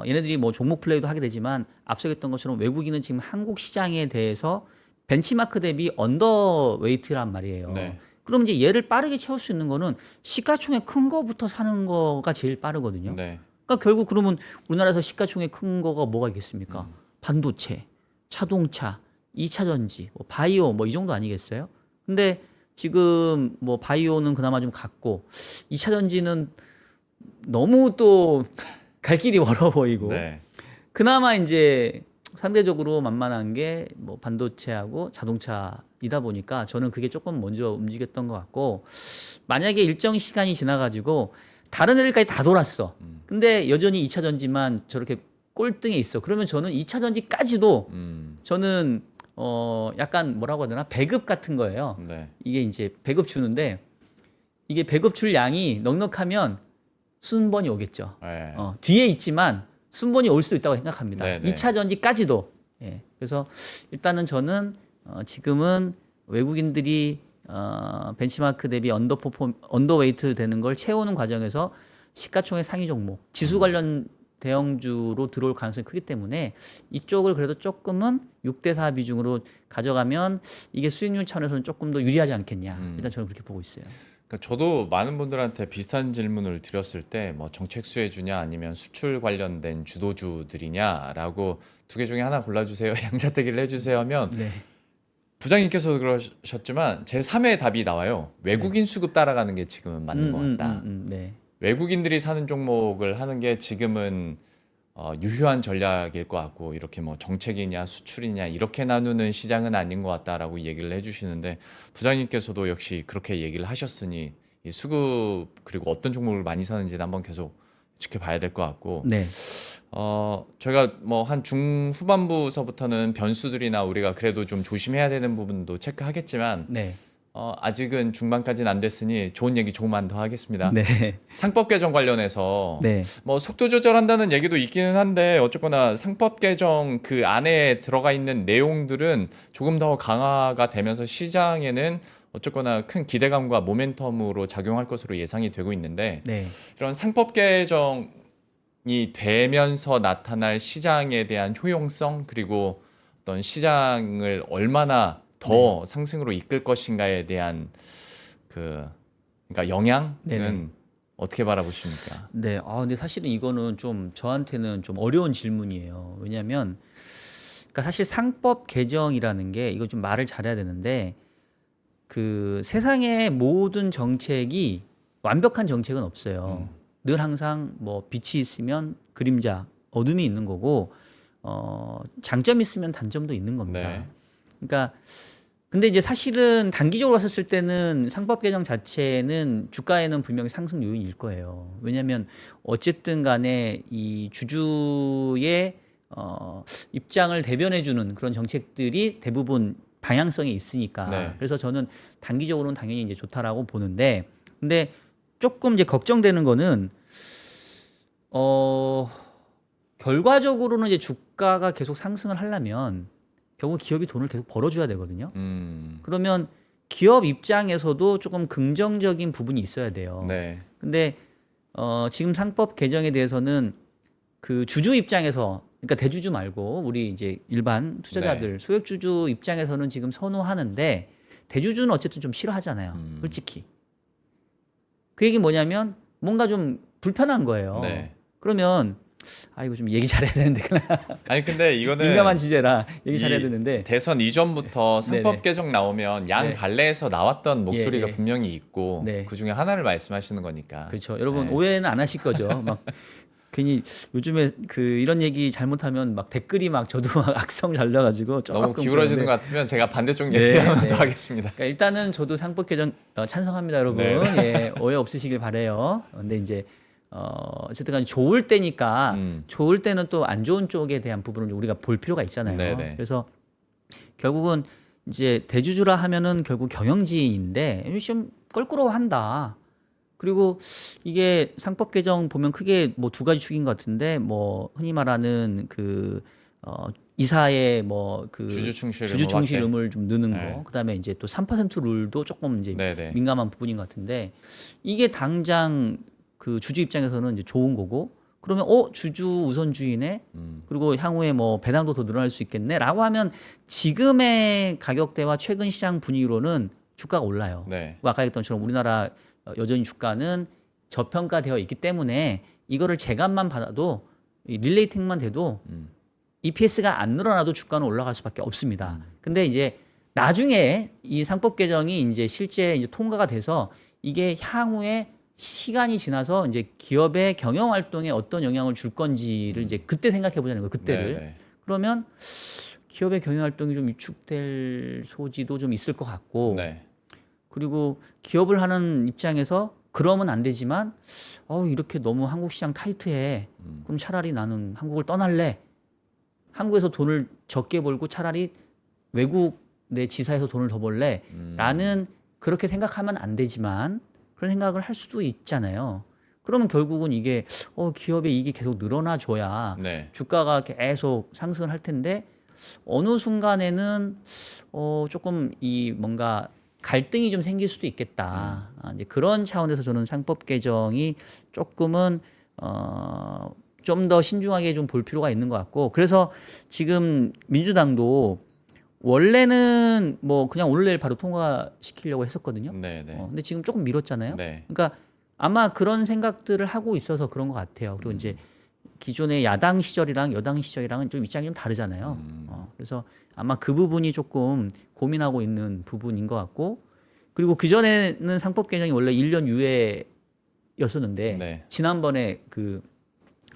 얘네들이 뭐 종목 플레이도 하게 되지만 앞서 얘기했던 것처럼 외국인은 지금 한국 시장에 대해서 벤치마크 대비 언더웨이트란 말이에요. 네. 그럼 이제 얘를 빠르게 채울 수 있는 거는 시가총액 큰 거부터 사는 거가 제일 빠르거든요. 네. 그러니까 결국 그러면 우리나라에서 시가총액 큰 거가 뭐가 있겠습니까? 반도체, 자동차, 2차 전지, 뭐 바이오 뭐 이 정도 아니겠어요? 근데 지금 뭐 바이오는 그나마 좀 갔고 2차 전지는 너무 또 갈 길이 멀어 보이고 네. 그나마 이제 상대적으로 만만한 게 뭐 반도체하고 자동차이다 보니까 저는 그게 조금 먼저 움직였던 것 같고 만약에 일정 시간이 지나가지고 다른 애들까지 다 돌았어. 근데 여전히 2차 전지만 저렇게 꼴등에 있어. 그러면 저는 2차 전지까지도 저는 약간 뭐라고 해야 되나 배급 같은 거예요. 네. 이게 이제 배급 주는데 이게 배급 줄 양이 넉넉하면 순번이 오겠죠. 네. 뒤에 있지만 순번이 올 수도 있다고 생각합니다. 네, 네. 2차 전지까지도. 예. 그래서 일단은 저는 지금은 외국인들이 벤치마크 대비 언더웨이트 되는 걸 채우는 과정에서 시가총액 상위 종목, 지수 관련 대형주로 들어올 가능성이 크기 때문에 이쪽을 그래도 조금은 6대4 비중으로 가져가면 이게 수익률 차원에서는 조금 더 유리하지 않겠냐. 일단 저는 그렇게 보고 있어요. 그러니까 저도 많은 분들한테 비슷한 질문을 드렸을 때 뭐 정책 수혜주냐 아니면 수출 관련된 주도주들이냐라고 두 개 중에 하나 골라주세요. 양자택일을 해주세요 하면 네. 부장님께서도 그러셨지만 제 3의 답이 나와요. 외국인 수급 따라가는 게 지금은 맞는 것 같다. 네. 외국인들이 사는 종목을 하는 게 지금은 유효한 전략일 것 같고 이렇게 뭐 정책이냐 수출이냐 이렇게 나누는 시장은 아닌 것 같다라고 얘기를 해주시는데 부장님께서도 역시 그렇게 얘기를 하셨으니 이 수급 그리고 어떤 종목을 많이 사는지는 한번 계속 지켜봐야 될 것 같고 네. 저희가 뭐 한 중후반부서부터는 변수들이나 우리가 그래도 좀 조심해야 되는 부분도 체크하겠지만 네. 아직은 중반까지는 안 됐으니 좋은 얘기 조금만 더 하겠습니다. 네. 상법 개정 관련해서 네. 뭐 속도 조절한다는 얘기도 있기는 한데 어쨌거나 상법 개정 그 안에 들어가 있는 내용들은 조금 더 강화가 되면서 시장에는 어쨌거나 큰 기대감과 모멘텀으로 작용할 것으로 예상이 되고 있는데 네. 이런 상법 개정이 되면서 나타날 시장에 대한 효용성 그리고 어떤 시장을 얼마나 더 상승으로 이끌 것인가에 대한 그러니까 영향은 네네. 어떻게 바라보십니까? 네. 근데 사실은 이거는 좀 저한테는 좀 어려운 질문이에요. 왜냐하면 그러니까 사실 상법 개정이라는 게 이거 좀 말을 잘해야 되는데 그 세상의 모든 정책이 완벽한 정책은 없어요. 늘 항상 뭐 빛이 있으면 그림자, 어둠이 있는 거고 장점이 있으면 단점도 있는 겁니다. 네. 그러니까 근데 이제 사실은 단기적으로 봤을 때는 상법 개정 자체는 주가에는 분명히 상승 요인일 거예요. 왜냐하면 어쨌든 간에 이 주주의 입장을 대변해주는 그런 정책들이 대부분 방향성이 있으니까. 네. 그래서 저는 단기적으로는 당연히 이제 좋다라고 보는데, 근데 조금 이제 걱정되는 거는 결과적으로는 이제 주가가 계속 상승을 하려면 결국 기업이 돈을 계속 벌어줘야 되거든요. 그러면 기업 입장에서도 조금 긍정적인 부분이 있어야 돼요. 네. 근데 지금 상법 개정에 대해서는 그 주주 입장에서, 그러니까 대주주 말고 우리 이제 일반 투자자들, 소액주주 입장에서는 지금 선호하는데 대주주는 어쨌든 좀 싫어하잖아요. 솔직히. 그 얘기 뭐냐면 뭔가 좀 불편한 거예요. 네. 그러면 이거 좀 얘기 잘해야 되는데 아니 근데 이거는 민감한 주제라 얘기 이 잘해야 되는데 대선 이전부터 상법 네네. 개정 나오면 양 네. 갈래에서 나왔던 목소리가 예. 분명히 있고 네. 그 중에 하나를 말씀하시는 거니까. 그렇죠. 여러분 네. 오해는 안 하실 거죠. 막 괜히 요즘에 그 이런 얘기 잘못하면 막 댓글이 막 저도 막 악성 달려가지고 너무 조금 기울어지는 그런데 것 같으면 제가 반대쪽 네, 얘기하면 네. 더 하겠습니다. 그러니까 일단은 저도 상법 개정 찬성합니다, 여러분. 네. 예, 오해 없으시길 바래요. 근데 이제 어쨌든 간에 좋을 때니까 좋을 때는 또 안 좋은 쪽에 대한 부분을 우리가 볼 필요가 있잖아요. 네네. 그래서 결국은 이제 대주주라 하면은 결국 경영진인데 좀 껄끄러워한다. 그리고 이게 상법 개정 보면 크게 뭐 두 가지 축인 것 같은데 뭐 흔히 말하는 그 이사의 뭐 그 주주 충실 주주 충실 의무를 좀 넣는 거, 네. 그다음에 이제 또 3% 룰도 조금 이제 네네. 민감한 부분인 것 같은데 이게 당장 그 주주 입장에서는 이제 좋은 거고 그러면 주주 우선주의네 그리고 향후에 뭐 배당도 더 늘어날 수 있겠네라고 하면 지금의 가격대와 최근 시장 분위기로는 주가가 올라요. 네. 아까 했던 것처럼 우리나라 여전히 주가는 저평가되어 있기 때문에 이거를 재감만 받아도 이 릴레이팅만 돼도 EPS가 안 늘어나도 주가는 올라갈 수밖에 없습니다. 근데 이제 나중에 이 상법 개정이 이제 실제 이제 통과가 돼서 이게 향후에 시간이 지나서 이제 기업의 경영 활동에 어떤 영향을 줄 건지를 이제 그때 생각해 보자는 거예요. 그때를. 네네. 그러면 기업의 경영 활동이 좀 위축될 소지도 좀 있을 것 같고 네. 그리고 기업을 하는 입장에서 그러면 안 되지만 이렇게 너무 한국 시장 타이트해. 그럼 차라리 나는 한국을 떠날래. 한국에서 돈을 적게 벌고 차라리 외국 내 지사에서 돈을 더 벌래. 라는 그렇게 생각하면 안 되지만 그런 생각을 할 수도 있잖아요. 그러면 결국은 이게 기업의 이익이 계속 늘어나 줘야 네. 주가가 계속 상승을 할 텐데 어느 순간에는 조금 이 뭔가 갈등이 좀 생길 수도 있겠다. 이제 그런 차원에서 저는 상법 개정이 조금은 좀 더 신중하게 좀 볼 필요가 있는 것 같고 그래서 지금 민주당도 원래는 뭐 그냥 오늘 내일 바로 통과시키려고 했었거든요. 네네. 근데 지금 조금 미뤘잖아요. 네. 그러니까 아마 그런 생각들을 하고 있어서 그런 것 같아요. 그리고 이제 기존의 야당 시절이랑 여당 시절이랑은 좀 입장이 좀 다르잖아요. 그래서 아마 그 부분이 조금 고민하고 있는 부분인 것 같고 그리고 그전에는 상법 개정이 원래 1년 유예였었는데 네. 지난번에 그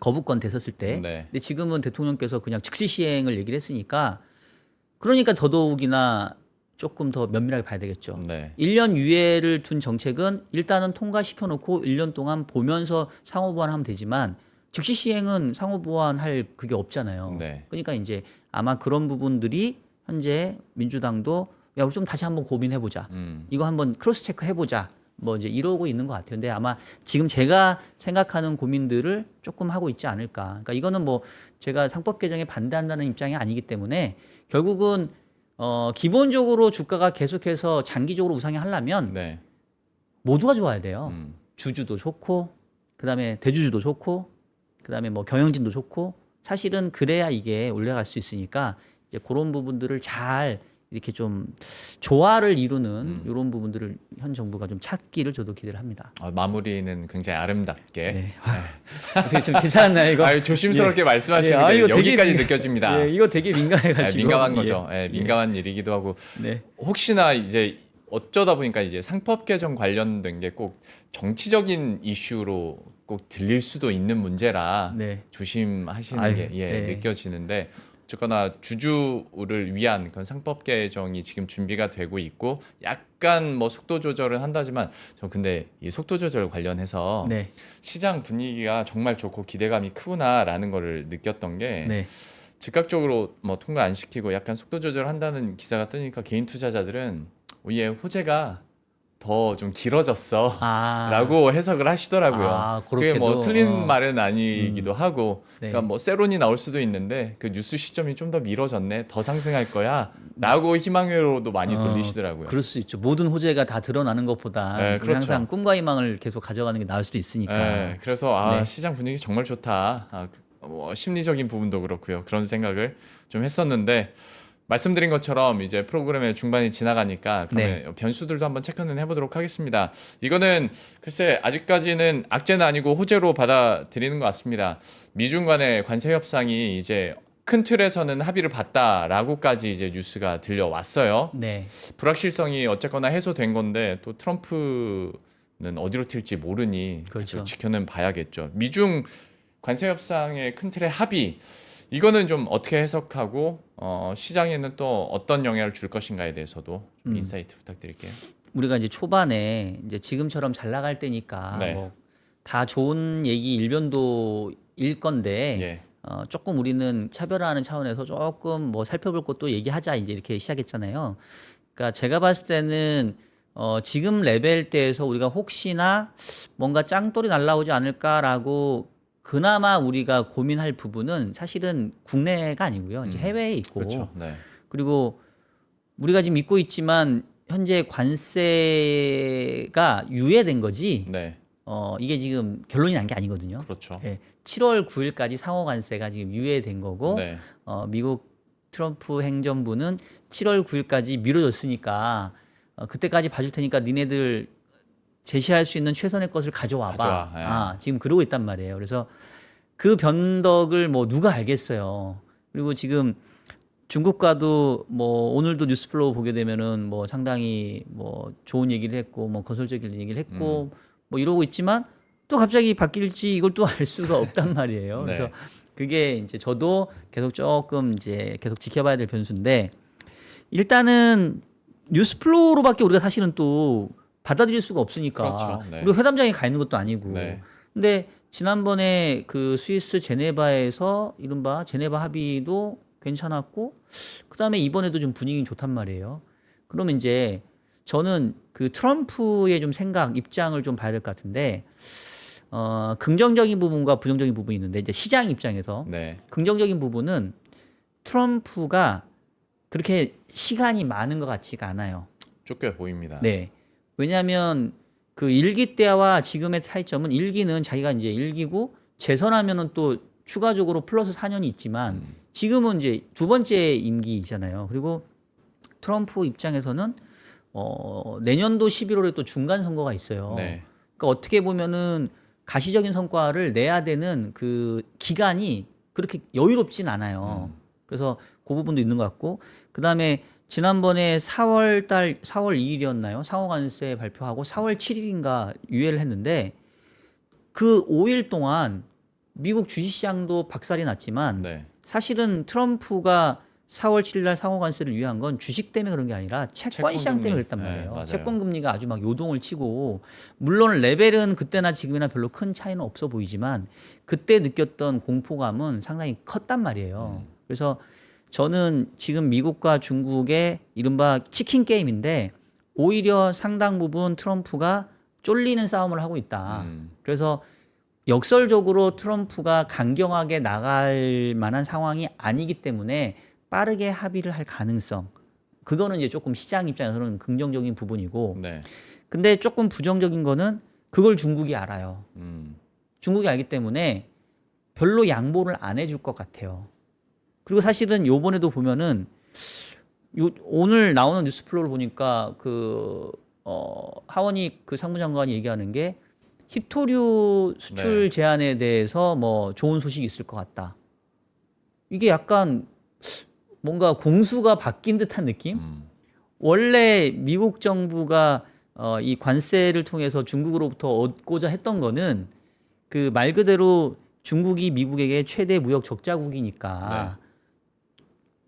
거부권 됐었을 때 네. 근데 지금은 대통령께서 그냥 즉시 시행을 얘기를 했으니까 그러니까 더더욱이나 조금 더 면밀하게 봐야 되겠죠. 네. 1년 유예를 둔 정책은 일단은 통과시켜 놓고 1년 동안 보면서 상호 보완하면 되지만 즉시 시행은 상호 보완할 그게 없잖아요. 네. 그러니까 이제 아마 그런 부분들이 현재 민주당도 야, 우리 좀 다시 한번 고민해 보자. 이거 한번 크로스 체크 해 보자. 뭐 이제 이러고 있는 것 같아요. 근데 아마 지금 제가 생각하는 고민들을 조금 하고 있지 않을까. 그러니까 이거는 뭐 제가 상법 개정에 반대한다는 입장이 아니기 때문에 결국은 기본적으로 주가가 계속해서 장기적으로 우상이 하려면 네. 모두가 좋아야 돼요. 주주도 좋고 그다음에 대주주도 좋고 그다음에 뭐 경영진도 좋고 사실은 그래야 이게 올라갈 수 있으니까 이제 그런 부분들을 잘 이렇게 좀 조화를 이루는 이런 부분들을 현 정부가 좀 찾기를 저도 기대를 합니다. 마무리는 굉장히 아름답게. 네. 어떻게 좀 괜찮았나요 이거? 조심스럽게 예. 말씀하시는 예. 게 이거 되게 여기까지 민감- 느껴집니다. 예, 이거 되게 민감해가지고. 민감한 거죠. 민감한 일이기도 하고 네. 혹시나 이제 어쩌다 보니까 이제 상법 개정 관련된 게 꼭 정치적인 이슈로 꼭 들릴 수도 있는 문제라 네. 조심하시는 아유, 게 네. 느껴지는데 어쨌거나 주주를 위한 그런 상법 개정이 지금 준비가 되고 있고 약간 뭐 속도 조절은 한다지만 저 근데 이 속도 조절 관련해서 네. 시장 분위기가 정말 좋고 기대감이 크구나라는 거를 느꼈던 게 네. 즉각적으로 뭐 통과 안 시키고 약간 속도 조절한다는 기사가 뜨니까 개인 투자자들은 얘 호재가 더 좀 길어졌어. 아. 라고 해석을 하시더라고요. 아, 그게 뭐 그렇게도? 틀린 말은 아니기도 하고, 네. 그러니까 뭐 세론이 나올 수도 있는데 그 뉴스 시점이 좀 더 미뤄졌네, 더 상승할 거야라고 희망회로도 많이 돌리시더라고요. 그럴 수 있죠. 모든 호재가 다 드러나는 것보다 네, 우리 그렇죠. 항상 꿈과 희망을 계속 가져가는 게 나을 수도 있으니까. 네, 그래서 네. 시장 분위기 정말 좋다. 뭐 심리적인 부분도 그렇고요. 그런 생각을 좀 했었는데. 말씀드린 것처럼 이제 프로그램의 중반이 지나가니까 그러면 변수들도 한번 체크는 해보도록 하겠습니다. 이거는 글쎄 아직까지는 악재는 아니고 호재로 받아들이는 것 같습니다. 미중 간의 관세 협상이 이제 큰 틀에서는 합의를 봤다라고까지 이제 뉴스가 들려왔어요. 네. 불확실성이 어쨌거나 해소된 건데 또 트럼프는 어디로 튈지 모르니 그렇죠. 지켜는 봐야겠죠. 미중 관세 협상의 큰 틀의 합의 이거는 좀 어떻게 해석하고 시장에는 또 어떤 영향을 줄 것인가에 대해서도 좀 인사이트 부탁드릴게요. 우리가 이제 초반에 이제 지금처럼 잘 나갈 때니까 네. 뭐 다 좋은 얘기 일변도일 건데 예. 조금 우리는 차별화하는 차원에서 조금 뭐 살펴볼 것도 얘기하자 이제 이렇게 시작했잖아요. 그러니까 제가 봤을 때는 지금 레벨대에서 우리가 혹시나 뭔가 짱돌이 날라오지 않을까라고 그나마 우리가 고민할 부분은 사실은 국내가 아니고요. 이제 해외에 있고. 그렇죠. 네. 그리고 우리가 지금 믿고 있지만 현재 관세가 유예된 거지. 네. 이게 지금 결론이 난 게 아니거든요. 그렇죠. 예, 7월 9일까지 상호 관세가 지금 유예된 거고 네. 미국 트럼프 행정부는 7월 9일까지 미뤄졌으니까 그때까지 봐줄 테니까 니네들 제시할 수 있는 최선의 것을 가져와봐. 가져와, 예. 지금 그러고 있단 말이에요. 그래서 그 변덕을 뭐 누가 알겠어요. 그리고 지금 중국과도 뭐 오늘도 뉴스플로우 보게 되면은 뭐 상당히 뭐 좋은 얘기를 했고 뭐 건설적인 얘기를 했고 뭐 이러고 있지만 또 갑자기 바뀔지 이걸 또 알 수가 없단 말이에요. 네. 그래서 그게 이제 저도 계속 조금 이제 계속 지켜봐야 될 변수인데 일단은 뉴스플로우로밖에 우리가 사실은 또 받아들일 수가 없으니까 그렇죠. 네. 우리가 회담장에 가 있는 것도 아니고 네. 근데 지난번에 그 스위스 제네바에서 이른바 제네바 합의도 괜찮았고 그다음에 이번에도 좀 분위기 좋단 말이에요. 그러면 이제 저는 그 트럼프의 좀 생각 입장을 좀 봐야 될 것 같은데 긍정적인 부분과 부정적인 부분이 있는데 이제 시장 입장에서 네. 긍정적인 부분은 트럼프가 그렇게 시간이 많은 것 같지가 않아요. 쫓겨 보입니다. 네. 왜냐하면 그 1기 때와 지금의 차이점은 1기는 자기가 이제 1기고 재선하면은 또 추가적으로 플러스 4년이 있지만 지금은 이제 두 번째 임기이잖아요. 그리고 트럼프 입장에서는 내년도 11월에 또 중간 선거가 있어요. 네. 그러니까 어떻게 보면은 가시적인 성과를 내야 되는 그 기간이 그렇게 여유롭진 않아요. 그래서 그 부분도 있는 것 같고 그다음에 지난번에 4월 2일이었나요? 상호관세 발표하고 4월 7일인가 유예를 했는데 그 5일 동안 미국 주식시장도 박살이 났지만 네. 사실은 트럼프가 4월 7일 날 상호관세를 유예한 건 주식 때문에 그런 게 아니라 채권 시장 때문에 그랬단 네, 말이에요. 맞아요. 채권 금리가 아주 막 요동을 치고 물론 레벨은 그때나 지금이나 별로 큰 차이는 없어 보이지만 그때 느꼈던 공포감은 상당히 컸단 말이에요. 그래서 저는 지금 미국과 중국의 이른바 치킨 게임인데 오히려 상당 부분 트럼프가 쫄리는 싸움을 하고 있다. 그래서 역설적으로 트럼프가 강경하게 나갈 만한 상황이 아니기 때문에 빠르게 합의를 할 가능성. 그거는 이제 조금 시장 입장에서는 긍정적인 부분이고. 네. 근데 조금 부정적인 거는 그걸 중국이 알아요. 중국이 알기 때문에 별로 양보를 안 해줄 것 같아요. 그리고 사실은 요번에도 보면은 오늘 나오는 뉴스플로우를 보니까 하원이 그 상무장관이 얘기하는 게 히토류 수출 네. 제한에 대해서 뭐 좋은 소식이 있을 것 같다. 이게 약간 뭔가 공수가 바뀐 듯한 느낌? 원래 미국 정부가 이 관세를 통해서 중국으로부터 얻고자 했던 거는 그 말 그대로 중국이 미국에게 최대 무역 적자국이니까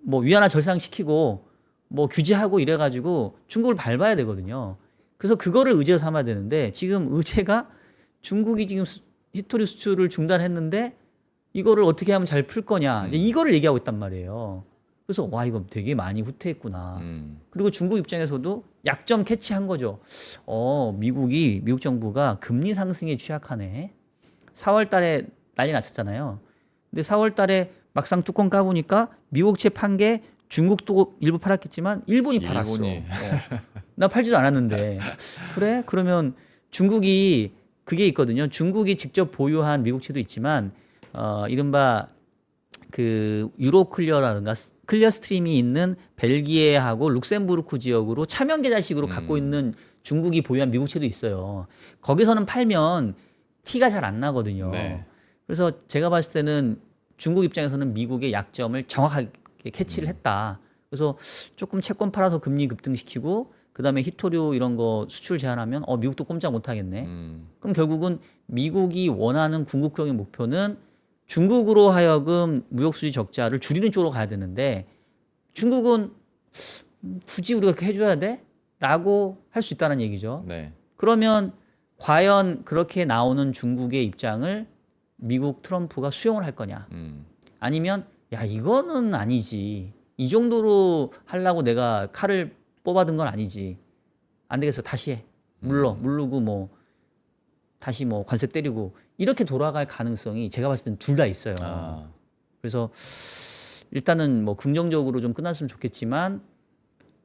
뭐 위안화 절상시키고 뭐 규제하고 이래가지고 중국을 밟아야 되거든요. 그래서 그거를 의제로 삼아야 되는데 지금 의제가 중국이 지금 히토리 수출을 중단했는데 이거를 어떻게 하면 잘 풀 거냐 이제 이거를 얘기하고 있단 말이에요. 그래서 와 이거 되게 많이 후퇴했구나. 그리고 중국 입장에서도 약점 캐치한 거죠. 미국 정부가 금리 상승에 취약하네. 4월 달에 난리 났었잖아요. 근데 4월 달에 막상 뚜껑 까보니까 미국채 판 게 중국도 일부 팔았겠지만 일본이 팔았어. 나 팔지도 않았는데. 그래? 그러면 중국이 그게 있거든요. 중국이 직접 보유한 미국채도 있지만 이른바 그 유로 클리어라든가 클리어 스트림이 있는 벨기에하고 룩셈부르크 지역으로 차명 계좌식으로 갖고 있는 중국이 보유한 미국채도 있어요. 거기서는 팔면 티가 잘 안 나거든요. 네. 그래서 제가 봤을 때는 중국 입장에서는 미국의 약점을 정확하게 캐치를 했다. 그래서 조금 채권 팔아서 금리 급등시키고 그다음에 히토류 이런 거 수출 제한하면 미국도 꼼짝 못 하겠네. 그럼 결국은 미국이 원하는 궁극적인 목표는 중국으로 하여금 무역 수지 적자를 줄이는 쪽으로 가야 되는데 중국은 굳이 우리가 그렇게 해줘야 돼? 라고 할 수 있다는 얘기죠. 네. 그러면 과연 그렇게 나오는 중국의 입장을 미국 트럼프가 수용을 할 거냐? 아니면 야 이거는 아니지. 이 정도로 하려고 내가 칼을 뽑아든 건 아니지. 안 되겠어. 다시 해. 물르고 뭐 다시 뭐 관세 때리고 이렇게 돌아갈 가능성이 제가 봤을 땐 둘 다 있어요. 그래서 일단은 뭐 긍정적으로 좀 끝났으면 좋겠지만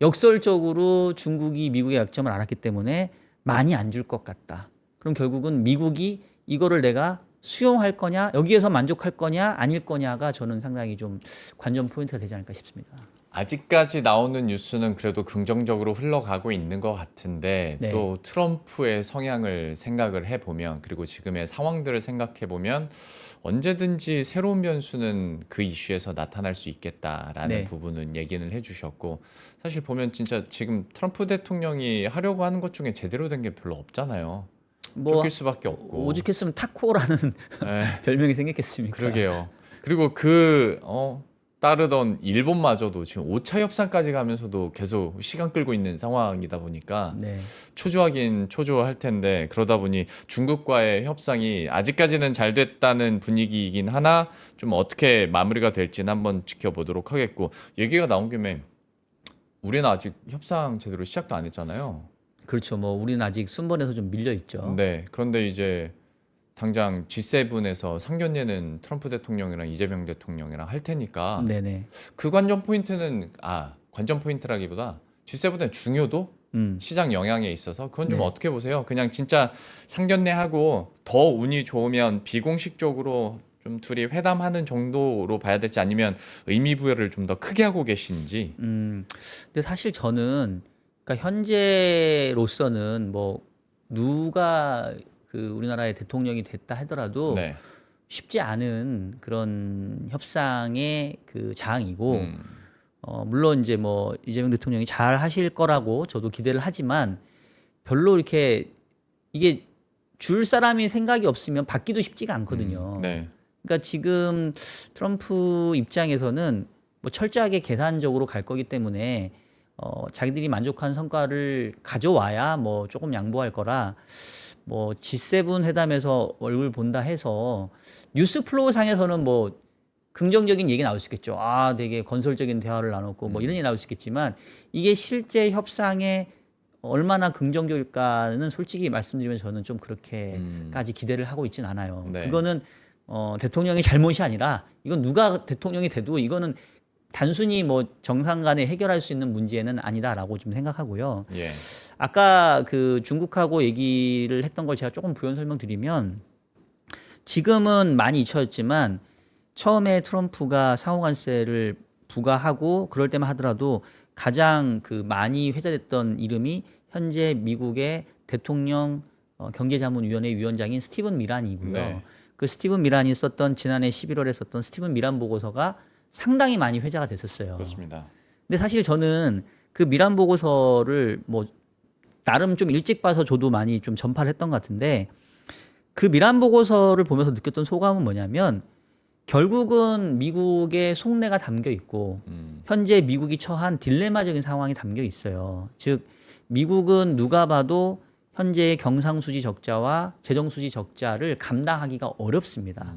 역설적으로 중국이 미국의 약점을 알았기 때문에 많이 안 줄 것 같다. 그럼 결국은 미국이 이거를 내가 수용할 거냐, 여기에서 만족할 거냐, 아닐 거냐가 저는 상당히 좀 관전 포인트가 되지 않을까 싶습니다. 아직까지 나오는 뉴스는 그래도 긍정적으로 흘러가고 있는 것 같은데 네. 또 트럼프의 성향을 생각을 해보면 그리고 지금의 상황들을 생각해보면 언제든지 새로운 변수는 그 이슈에서 나타날 수 있겠다라는 네. 부분은 얘기는 해주셨고 사실 보면 진짜 지금 트럼프 대통령이 하려고 하는 것 중에 제대로 된 게 별로 없잖아요. 뭐 쫓길 수밖에 없고. 오죽했으면 타코라는 네. 별명이 생겼겠습니까? 그러게요. 그리고 따르던 일본마저도 지금 5차 협상까지 가면서도 계속 시간 끌고 있는 상황이다 보니까 네. 초조하긴 초조할 텐데 그러다 보니 중국과의 협상이 아직까지는 잘 됐다는 분위기이긴 하나 좀 어떻게 마무리가 될지는 한번 지켜보도록 하겠고 얘기가 나온 김에 우리는 아직 협상 제대로 시작도 안 했잖아요. 그렇죠. 뭐 우리는 아직 순번에서 좀 밀려 있죠. 네. 그런데 이제 당장 G7에서 상견례는 트럼프 대통령이랑 이재명 대통령이랑 할 테니까 네네. 그 관전 포인트는 관전 포인트라기보다 G7의 중요도 시장 영향에 있어서 그건 좀 네. 어떻게 보세요? 그냥 진짜 상견례하고 더 운이 좋으면 비공식적으로 좀 둘이 회담하는 정도로 봐야 될지 아니면 의미 부여를 좀 더 크게 하고 계신지. 근데 사실 저는 그러니까 현재로서는 뭐 누가 그 우리나라의 대통령이 됐다 하더라도 네. 쉽지 않은 그런 협상의 그 장이고 물론 이제 뭐 이재명 대통령이 잘 하실 거라고 저도 기대를 하지만 별로 이렇게 이게 줄 사람이 생각이 없으면 받기도 쉽지가 않거든요. 네. 그러니까 지금 트럼프 입장에서는 뭐 철저하게 계산적으로 갈 거기 때문에 자기들이 만족한 성과를 가져와야 뭐 조금 양보할 거라 뭐 G7 회담에서 얼굴 본다 해서 뉴스 플로우 상에서는 뭐 긍정적인 얘기 나올 수 있겠죠. 되게 건설적인 대화를 나눴고 뭐 이런 얘기 나올 수 있겠지만 이게 실제 협상에 얼마나 긍정적일까는 솔직히 말씀드리면 저는 좀 그렇게까지 기대를 하고 있진 않아요. 네. 그거는 대통령의 잘못이 아니라 이건 누가 대통령이 돼도 이거는 단순히 뭐 정상 간에 해결할 수 있는 문제는 아니다라고 좀 생각하고요. 예. 아까 그 중국하고 얘기를 했던 걸 제가 조금 부연 설명드리면 지금은 많이 잊혀졌지만 처음에 트럼프가 상호관세를 부과하고 그럴 때만 하더라도 가장 그 많이 회자됐던 이름이 현재 미국의 대통령 경제자문위원회 위원장인 스티븐 미란이고요. 네. 그 스티븐 미란이 썼던 지난해 11월에 썼던 스티븐 미란 보고서가 상당히 많이 회자가 됐었어요. 그렇습니다. 근데 사실 저는 그 미란 보고서를 뭐 나름 좀 일찍 봐서 저도 많이 좀 전파를 했던 것 같은데 그 미란 보고서를 보면서 느꼈던 소감은 뭐냐면 결국은 미국의 속내가 담겨 있고 현재 미국이 처한 딜레마적인 상황이 담겨 있어요. 즉 미국은 누가 봐도 현재의 경상수지 적자와 재정수지 적자를 감당하기가 어렵습니다.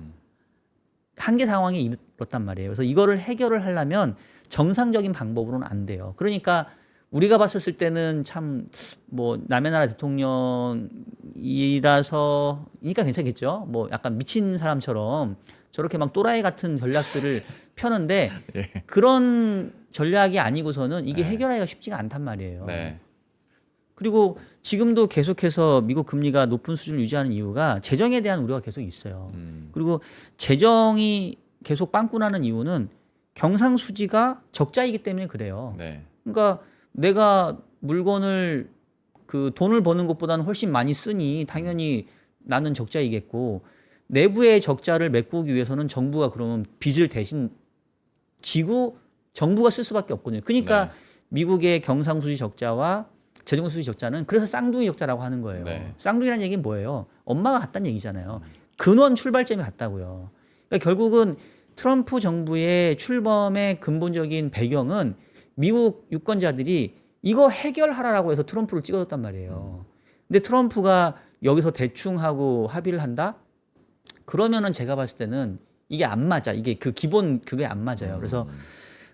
한계 상황에 이르렀단 말이에요. 그래서 이거를 해결을 하려면 정상적인 방법으로는 안 돼요. 그러니까 우리가 봤었을 때는 참 뭐 남의 나라 대통령이라서니까 괜찮겠죠. 뭐 약간 미친 사람처럼 저렇게 막 또라이 같은 전략들을 펴는데 예. 그런 전략이 아니고서는 이게 네. 해결하기가 쉽지가 않단 말이에요. 네. 그리고 지금도 계속해서 미국 금리가 높은 수준을 유지하는 이유가 재정에 대한 우려가 계속 있어요. 그리고 재정이 계속 빵꾸 나는 이유는 경상수지가 적자이기 때문에 그래요. 네. 그러니까 내가 물건을 그 돈을 버는 것보다는 훨씬 많이 쓰니 당연히 나는 적자이겠고 내부의 적자를 메꾸기 위해서는 정부가 그러면 빚을 대신 지고 정부가 쓸 수밖에 없거든요. 그러니까 네. 미국의 경상수지 적자와 재정수지 적자는 그래서 쌍둥이 적자라고 하는 거예요. 네. 쌍둥이라는 얘기는 뭐예요? 엄마가 같다는 얘기잖아요. 근원 출발점이 같다고요. 그러니까 결국은 트럼프 정부의 출범의 근본적인 배경은 미국 유권자들이 이거 해결하라라고 해서 트럼프를 찍어줬단 말이에요. 근데 트럼프가 여기서 대충 하고 합의를 한다? 그러면은 제가 봤을 때는 이게 안 맞아. 이게 그 기본 그게 안 맞아요. 그래서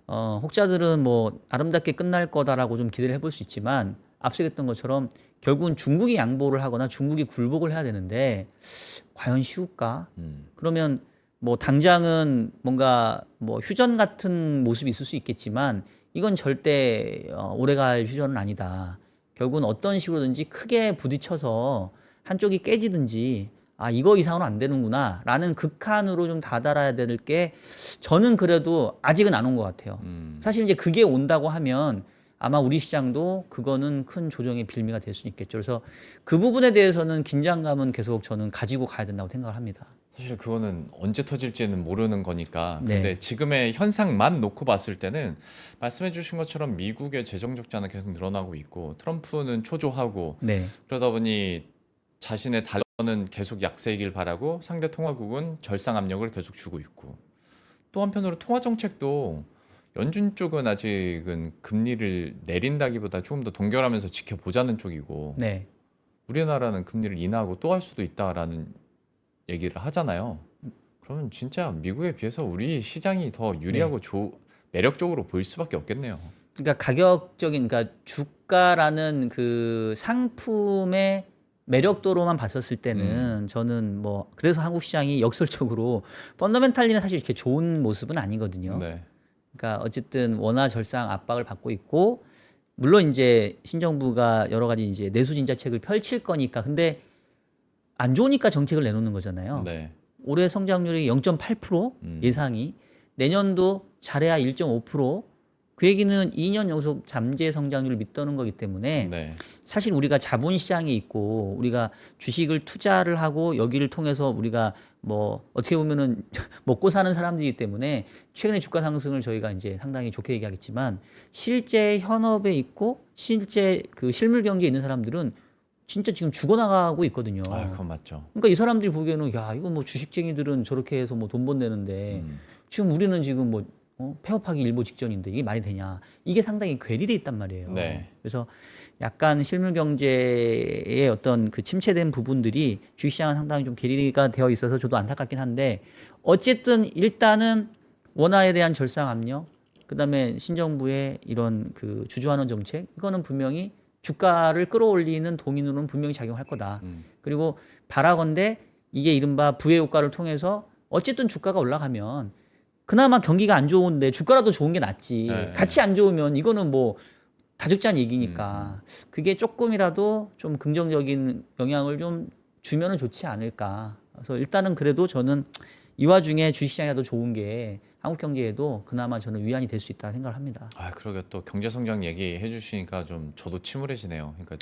혹자들은 뭐 아름답게 끝날 거다라고 좀 기대를 해볼 수 있지만 앞서 얘기했던 것처럼 결국은 중국이 양보를 하거나 중국이 굴복을 해야 되는데 과연 쉬울까? 그러면 뭐 당장은 뭔가 뭐 휴전 같은 모습이 있을 수 있겠지만 이건 절대 오래갈 휴전은 아니다. 결국은 어떤 식으로든지 크게 부딪혀서 한쪽이 깨지든지 아 이거 이상으로 안 되는구나 라는 극한으로 좀 다다라야 될 게 저는 그래도 아직은 안 온 것 같아요. 사실 이제 그게 온다고 하면 아마 우리 시장도 그거는 큰 조정의 빌미가 될 수 있겠죠. 그래서 그 부분에 대해서는 긴장감은 계속 저는 가지고 가야 된다고 생각을 합니다. 사실 그거는 언제 터질지는 모르는 거니까. 네. 근데 지금의 현상만 놓고 봤을 때는 말씀해 주신 것처럼 미국의 재정 적자는 계속 늘어나고 있고 트럼프는 초조하고 네. 그러다 보니 자신의 달러는 계속 약세이길 바라고 상대 통화국은 절상 압력을 계속 주고 있고 또 한편으로 통화 정책도 연준 쪽은 아직은 금리를 내린다기보다 조금 더 동결하면서 지켜보자는 쪽이고 네. 우리나라는 금리를 인하하고 또 할 수도 있다라는 얘기를 하잖아요. 그러면 진짜 미국에 비해서 우리 시장이 더 유리하고 매력적으로 보일 수밖에 없겠네요. 그러니까 가격적인 그러니까 주가라는 그 상품의 매력도로만 봤었을 때는 저는 뭐 그래서 한국 시장이 역설적으로 펀더멘탈리는 사실 이렇게 좋은 모습은 아니거든요. 네. 그러니까 어쨌든 원화 절상 압박을 받고 있고 물론 이제 신정부가 여러 가지 이제 내수 진자책을 펼칠 거니까 근데 안 좋으니까 정책을 내놓는 거잖아요. 네. 올해 성장률이 0.8% 예상이 내년도 잘해야 1.5%. 그 얘기는 2년 연속 잠재 성장률을 밑도는 거기 때문에 네. 사실 우리가 자본시장에 있고 우리가 주식을 투자를 하고 여기를 통해서 우리가 뭐 어떻게 보면은 먹고 사는 사람들이기 때문에 최근에 주가 상승을 저희가 이제 상당히 좋게 얘기하겠지만 실제 현업에 있고 실제 그 실물 경제에 있는 사람들은 진짜 지금 죽어나가고 있거든요. 아, 그건 맞죠. 그러니까 이 사람들이 보기에는 야 이거 뭐 주식쟁이들은 저렇게 해서 뭐 돈 번내는데 지금 우리는 지금 뭐 폐업하기 일보 직전인데 이게 말이 되냐? 이게 상당히 괴리돼 있단 말이에요. 네. 그래서 약간 실물 경제의 어떤 그 침체된 부분들이 주식시장은 상당히 좀 괴리가 되어 있어서 저도 안타깝긴 한데 어쨌든 일단은 원화에 대한 절상 압력, 그다음에 신정부의 이런 그 주주환원 정책 이거는 분명히 주가를 끌어올리는 동인으로는 분명히 작용할 거다. 그리고 바라건대 이게 이른바 부의 효과를 통해서 어쨌든 주가가 올라가면 그나마 경기가 안 좋은데 주가라도 좋은 게 낫지. 네. 같이 안 좋으면 이거는 뭐 다죽자는 얘기니까 그게 조금이라도 좀 긍정적인 영향을 좀 주면은 좋지 않을까. 그래서 일단은 그래도 저는 이 와중에 주식시장이라도 좋은 게 한국 경제에도 그나마 저는 위안이 될 수 있다 생각을 합니다. 아, 그러게 또 경제 성장 얘기해 주시니까 좀 저도 침울해지네요. 그러니까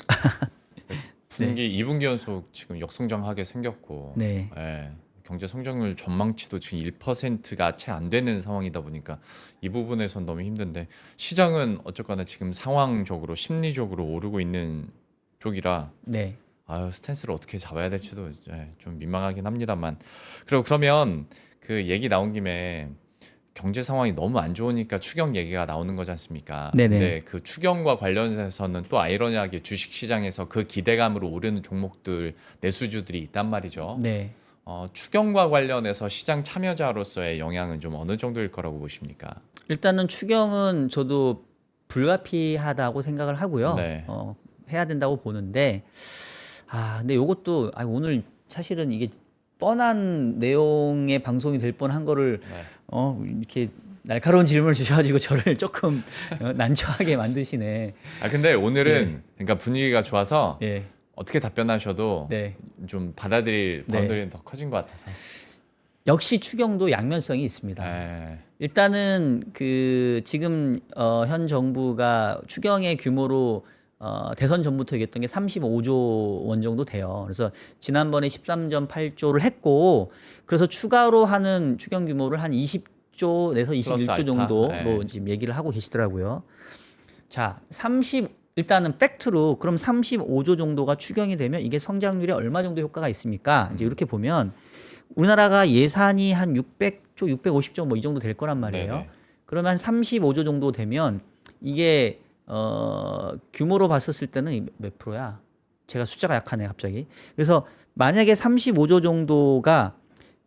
분기 2분기 연속 지금 역성장하게 생겼고 네. 예, 경제 성장률 전망치도 지금 1%가 채 안 되는 상황이다 보니까 이 부분에선 너무 힘든데 시장은 어쨌거나 지금 상황적으로 심리적으로 오르고 있는 쪽이라 네. 스탠스를 어떻게 잡아야 될지도 좀 민망하긴 합니다만. 그러면 그 얘기 나온 김에 경제 상황이 너무 안 좋으니까 추경 얘기가 나오는 거지 않습니까? 네네. 근데 그 추경과 관련해서는 또 아이러니하게 주식 시장에서 그 기대감으로 오르는 종목들, 내수주들이 있단 말이죠. 네. 추경과 관련해서 시장 참여자로서의 영향은 좀 어느 정도일 거라고 보십니까? 일단은 추경은 저도 불가피하다고 생각을 하고요. 네. 해야 된다고 보는데, 근데 이것도 오늘 사실은 이게 뻔한 내용의 방송이 될 뻔한 거를 이렇게 날카로운 질문을 주셔가지고 저를 조금 난처하게 만드시네. 근데 오늘은 그러니까 분위기가 좋아서 예. 어떻게 답변하셔도 네. 좀 받아들일 네. 바운더리는 더 커진 것 같아서. 역시 추경도 양면성이 있습니다. 네. 일단은 그 지금 현 정부가 추경의 규모로 대선 전부터 얘기했던 게 35조 원 정도 돼요. 그래서 지난번에 13.8조를 했고, 그래서 추가로 하는 추경 규모를 한 20조 내서 21조 알파? 정도로 네. 지금 얘기를 하고 계시더라고요. 자, 일단은 팩트로 그럼 35조 정도가 추경이 되면 이게 성장률에 얼마 정도 효과가 있습니까? 이제 이렇게 보면 우리나라가 예산이 한 600조, 650조 뭐 이 정도 될 거란 말이에요. 네네. 그러면 35조 정도 되면 이게 규모로 봤었을 때는 몇 프로야? 제가 숫자가 약하네 갑자기. 그래서 만약에 35조 정도가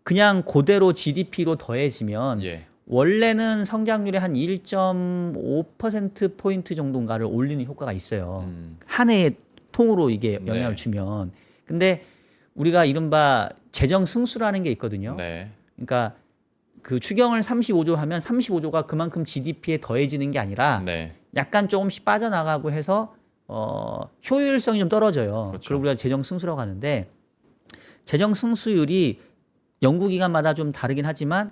그냥 그대로 GDP로 더해지면 원래는 성장률에 한 1.5% 포인트 정도인가를 올리는 효과가 있어요. 한 해의 통으로 이게 영향을 주면. 근데 우리가 이른바 재정 승수라는 게 있거든요. 네. 그러니까 그 추경을 35조 하면 35조가 그만큼 GDP에 더해지는 게 아니라 약간 조금씩 빠져나가고 해서 효율성이 좀 떨어져요. 그렇죠. 그걸 우리가 재정 승수라고 하는데, 재정 승수율이 연구기관마다 좀 다르긴 하지만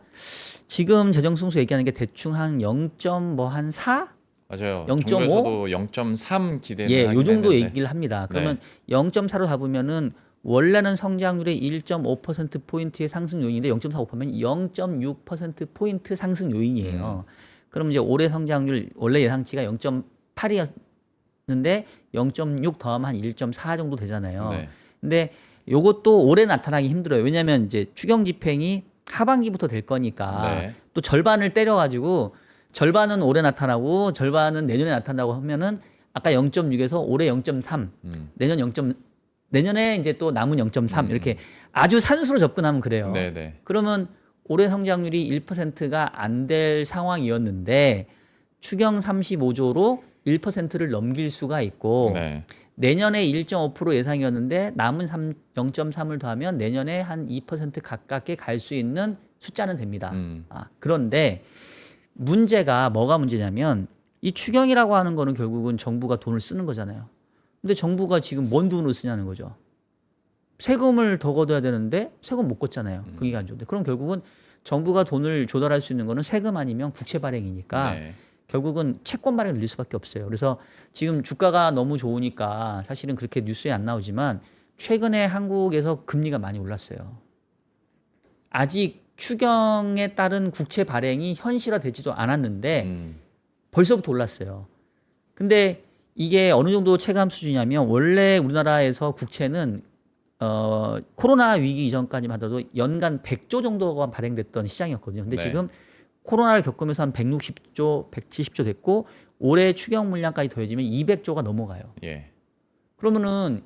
지금 재정 승수 얘기하는 게 대충 한 0.한 4? 맞아요. 0.5? 정부에서도 0.3 기대는 예, 하긴 요 정도 했는데. 얘기를 합니다. 그러면 0.4로 잡으면은 원래는 성장률의 1.5% 포인트의 상승 요인인데 0.4 곱하면 0.6% 포인트 상승 요인이에요. 그럼 이제 올해 성장률 원래 예상치가 0.8이었는데 0.6 더하면 한 1.4 정도 되잖아요. 근데 요것도 올해 나타나기 힘들어요. 왜냐하면 이제 추경 집행이 하반기부터 될 거니까 또 절반을 때려가지고 절반은 올해 나타나고 절반은 내년에 나타나고 하면은 아까 0.6에서 올해 0.3, 내년에 이제 또 남은 0.3 이렇게 아주 산수로 접근하면 그래요. 그러면 올해 성장률이 1%가 안 될 상황이었는데 추경 35조로 1%를 넘길 수가 있고 내년에 1.5% 예상이었는데 남은 0.3을 더하면 내년에 한 2% 가깝게 갈 수 있는 숫자는 됩니다. 그런데 문제가 뭐가 문제냐면 이 추경이라고 하는 거는 결국은 정부가 돈을 쓰는 거잖아요. 근데 정부가 지금 뭔 돈으로 쓰냐는 거죠. 세금을 더 걷어야 되는데 세금 못 걷잖아요. 그게 안 좋은데. 그럼 결국은 정부가 돈을 조달할 수 있는 거는 세금 아니면 국채 발행이니까 결국은 채권 발행을 늘릴 수밖에 없어요. 그래서 지금 주가가 너무 좋으니까 사실은 그렇게 뉴스에 안 나오지만 최근에 한국에서 금리가 많이 올랐어요. 아직 추경에 따른 국채 발행이 현실화되지도 않았는데 벌써부터 올랐어요. 근데 이게 어느 정도 체감 수준이냐면 원래 우리나라에서 국채는 코로나 위기 이전까지만 하더라도 연간 100조 정도가 발행됐던 시장이었거든요. 근데 지금 코로나를 겪으면서 한 160조, 170조 됐고 올해 추경 물량까지 더해지면 200조가 넘어가요. 그러면은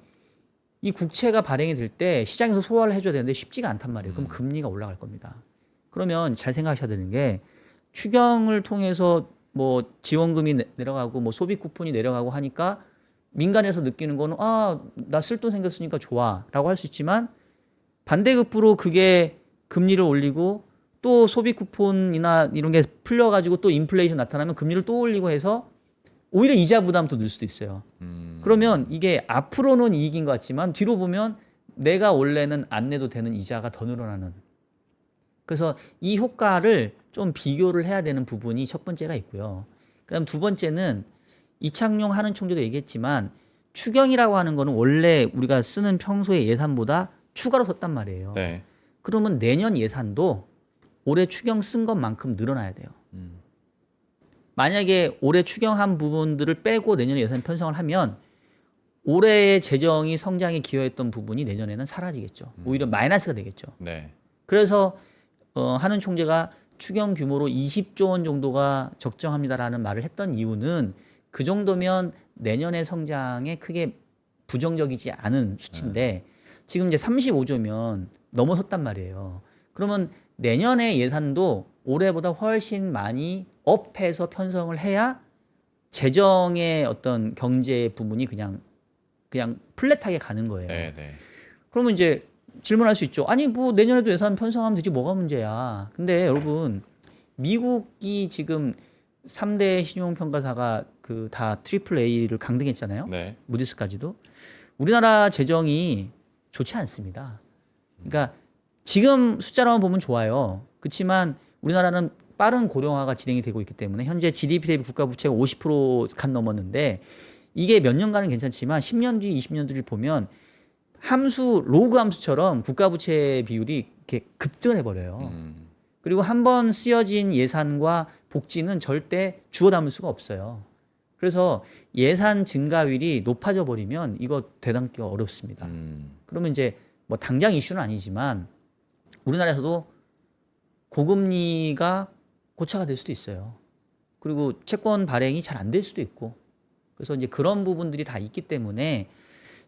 이 국채가 발행이 될 때 시장에서 소화를 해줘야 되는데 쉽지가 않단 말이에요. 그럼 금리가 올라갈 겁니다. 그러면 잘 생각하셔야 되는 게 추경을 통해서 뭐 지원금이 내려가고 뭐 소비 쿠폰이 내려가고 하니까 민간에서 느끼는 거는 나 쓸 돈 생겼으니까 좋아라고 할 수 있지만 반대급부로 그게 금리를 올리고 또 소비 쿠폰이나 이런 게 풀려가지고 또 인플레이션 나타나면 금리를 또 올리고 해서 오히려 이자 부담도 늘 수도 있어요. 그러면 이게 앞으로는 이익인 것 같지만 뒤로 보면 내가 원래는 안 내도 되는 이자가 더 늘어나는. 그래서 이 효과를 좀 비교를 해야 되는 부분이 첫 번째가 있고요. 그다음 두 번째는 이창용 하는 총재도 얘기했지만 추경이라고 하는 거는 원래 우리가 쓰는 평소의 예산보다 추가로 썼단 말이에요. 그러면 내년 예산도 올해 추경 쓴 것만큼 늘어나야 돼요. 만약에 올해 추경한 부분들을 빼고 내년에 예산 편성을 하면 올해의 재정이 성장에 기여했던 부분이 내년에는 사라지겠죠. 오히려 마이너스가 되겠죠. 네. 그래서 한은 총재가 추경 규모로 20조 원 정도가 적정합니다라는 말을 했던 이유는 그 정도면 내년의 성장에 크게 부정적이지 않은 수치인데 지금 이제 35조면 넘어섰단 말이에요. 그러면 내년의 예산도 올해보다 훨씬 많이 업해서 편성을 해야 재정의 어떤 경제 부분이 그냥 플랫하게 가는 거예요. 네, 네. 그러면 이제 질문할 수 있죠. 아니 뭐 내년에도 예산 편성하면 되지 뭐가 문제야. 근데 여러분 미국이 지금 3대 신용평가사가 그 다 트리플 A를 강등했잖아요. 네. 무디스까지도. 우리나라 재정이 좋지 않습니다. 그러니까 지금 숫자로만 보면 좋아요. 그렇지만 우리나라는 빠른 고령화가 진행이 되고 있기 때문에 현재 GDP 대비 국가 부채가 50% 간 넘었는데 이게 몇 년간은 괜찮지만 10년 뒤, 20년 뒤를 보면 로그 함수처럼 국가 부채 비율이 이렇게 급등을 해버려요. 그리고 한 번 쓰여진 예산과 복지는 절대 주워 담을 수가 없어요. 그래서 예산 증가율이 높아져 버리면 이거 되담기가 어렵습니다. 그러면 이제 뭐 당장 이슈는 아니지만 우리나라에서도 고금리가 고차가 될 수도 있어요. 그리고 채권 발행이 잘 안 될 수도 있고. 그래서 이제 그런 부분들이 다 있기 때문에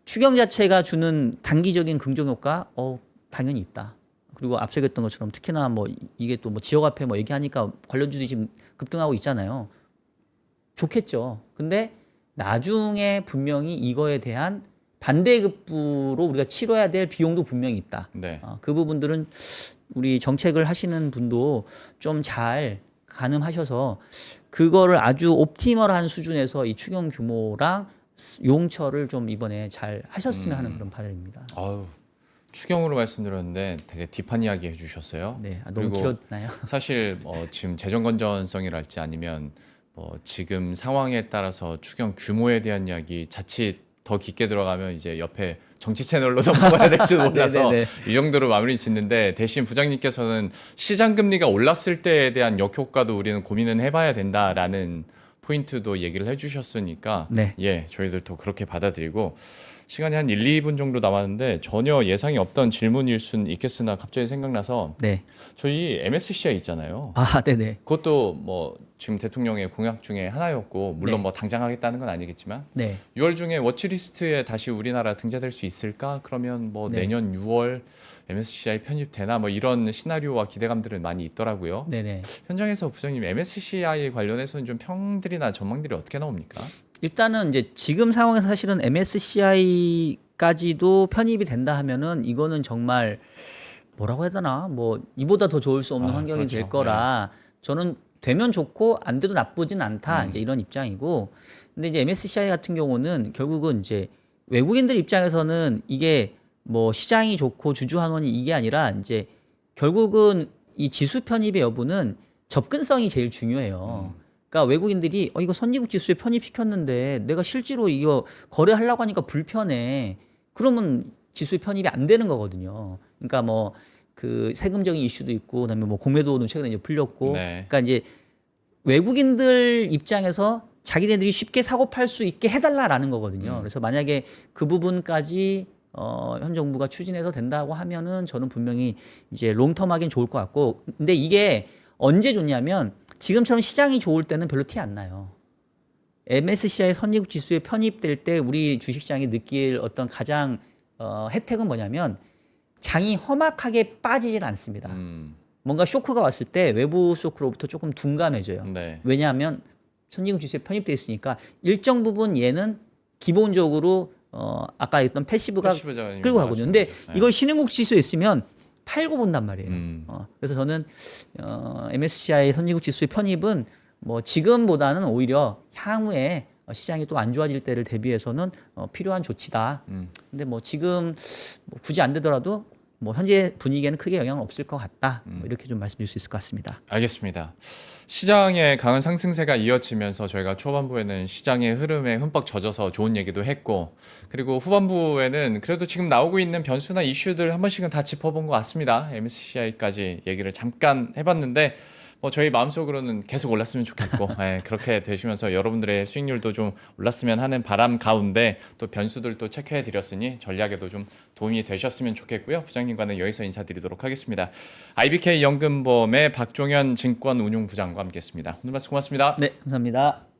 추경 자체가 주는 단기적인 긍정 효과 당연히 있다. 그리고 앞서 얘기했던 것처럼 특히나 뭐 이게 또 뭐 지역화폐 뭐 얘기하니까 관련주들이 지금 급등하고 있잖아요. 좋겠죠. 근데 나중에 분명히 이거에 대한 반대급부로 우리가 치러야 될 비용도 분명히 있다. 네. 그 부분들은 우리 정책을 하시는 분도 좀 잘 가늠하셔서 그거를 아주 옵티멀한 수준에서 이 추경 규모랑 용처를 좀 이번에 잘 하셨으면 하는 그런 바람입니다. 아유, 추경으로 말씀드렸는데 되게 딥한 이야기 해주셨어요. 네, 너무 그리고 길었나요? 사실 지금 재정 건전성이랄지 아니면 지금 상황에 따라서 추경 규모에 대한 이야기 자칫 더 깊게 들어가면 이제 옆에 정치 채널로 넘어가야 될지도 몰라서 네네네. 이 정도로 마무리 짓는데 대신 부장님께서는 시장 금리가 올랐을 때에 대한 역효과도 우리는 고민은 해봐야 된다라는 포인트도 얘기를 해주셨으니까 네. 예, 저희들도 그렇게 받아들이고 시간이 한 1, 2분 정도 남았는데 전혀 예상이 없던 질문일 순 있겠으나 갑자기 생각나서 네. 저희 MSCI 있잖아요. 네네. 그것도 뭐 지금 대통령의 공약 중에 하나였고 물론 네. 뭐 당장 하겠다는 건 아니겠지만 네. 6월 중에 워치리스트에 다시 우리나라 등재될 수 있을까? 그러면 뭐 네. 내년 6월 MSCI 편입되나 뭐 이런 시나리오와 기대감들은 많이 있더라고요. 네네. 현장에서 부장님 MSCI 관련해서는 좀 평들이나 전망들이 어떻게 나옵니까? 일단은 이제 지금 상황에서 사실은 MSCI까지도 편입이 된다 하면은 이거는 정말 뭐라고 해야 되나 뭐 이보다 더 좋을 수 없는 환경이 그렇죠. 될 거라 저는 되면 좋고 안 돼도 나쁘진 않다 이제 이런 입장이고 근데 이제 MSCI 같은 경우는 결국은 이제 외국인들 입장에서는 이게 뭐 시장이 좋고 주주환원이 이게 아니라 이제 결국은 이 지수 편입의 여부는 접근성이 제일 중요해요. 그러니까 외국인들이 이거 선진국 지수에 편입시켰는데 내가 실제로 이거 거래하려고 하니까 불편해. 그러면 지수에 편입이 안 되는 거거든요. 그러니까 뭐 그 세금적인 이슈도 있고 그다음에 뭐 공매도는 최근에 이제 풀렸고 네. 그러니까 이제 외국인들 입장에서 자기네들이 쉽게 사고 팔 수 있게 해달라라는 거거든요. 그래서 만약에 그 부분까지 현 정부가 추진해서 된다고 하면은 저는 분명히 이제 롱텀하긴 좋을 것 같고 근데 이게 언제 좋냐면 지금처럼 시장이 좋을 때는 별로 티 안 나요. MSCI 선진국 지수에 편입될 때 우리 주식시장이 느낄 어떤 가장 혜택은 뭐냐면 장이 험악하게 빠지질 않습니다. 뭔가 쇼크가 왔을 때 외부 쇼크로부터 조금 둔감해져요. 네. 왜냐하면 선진국 지수에 편입돼 있으니까 일정 부분 얘는 기본적으로 아까 했던 패시브가 끌고 가거든요. 근데 이걸 신흥국 지수에 있으면 팔고 본단 말이에요. 그래서 저는 MSCI 선진국 지수의 편입은 뭐 지금보다는 오히려 향후에 시장이 또 안 좋아질 때를 대비해서는 필요한 조치다. 근데 뭐 지금 뭐 굳이 안 되더라도 뭐 현재 분위기에는 크게 영향은 없을 것 같다. 뭐 이렇게 좀 말씀드릴 수 있을 것 같습니다. 알겠습니다. 시장의 강한 상승세가 이어지면서 저희가 초반부에는 시장의 흐름에 흠뻑 젖어서 좋은 얘기도 했고 그리고 후반부에는 그래도 지금 나오고 있는 변수나 이슈들 한 번씩은 다 짚어본 것 같습니다. MSCI까지 얘기를 잠깐 해봤는데 저희 마음속으로는 계속 올랐으면 좋겠고 예, 그렇게 되시면서 여러분들의 수익률도 좀 올랐으면 하는 바람 가운데 또 변수들도 체크해 드렸으니 전략에도 좀 도움이 되셨으면 좋겠고요. 부장님과는 여기서 인사드리도록 하겠습니다. IBK 연금보험의 박종현 증권운용부장과 함께했습니다. 오늘 말씀 고맙습니다. 네, 감사합니다.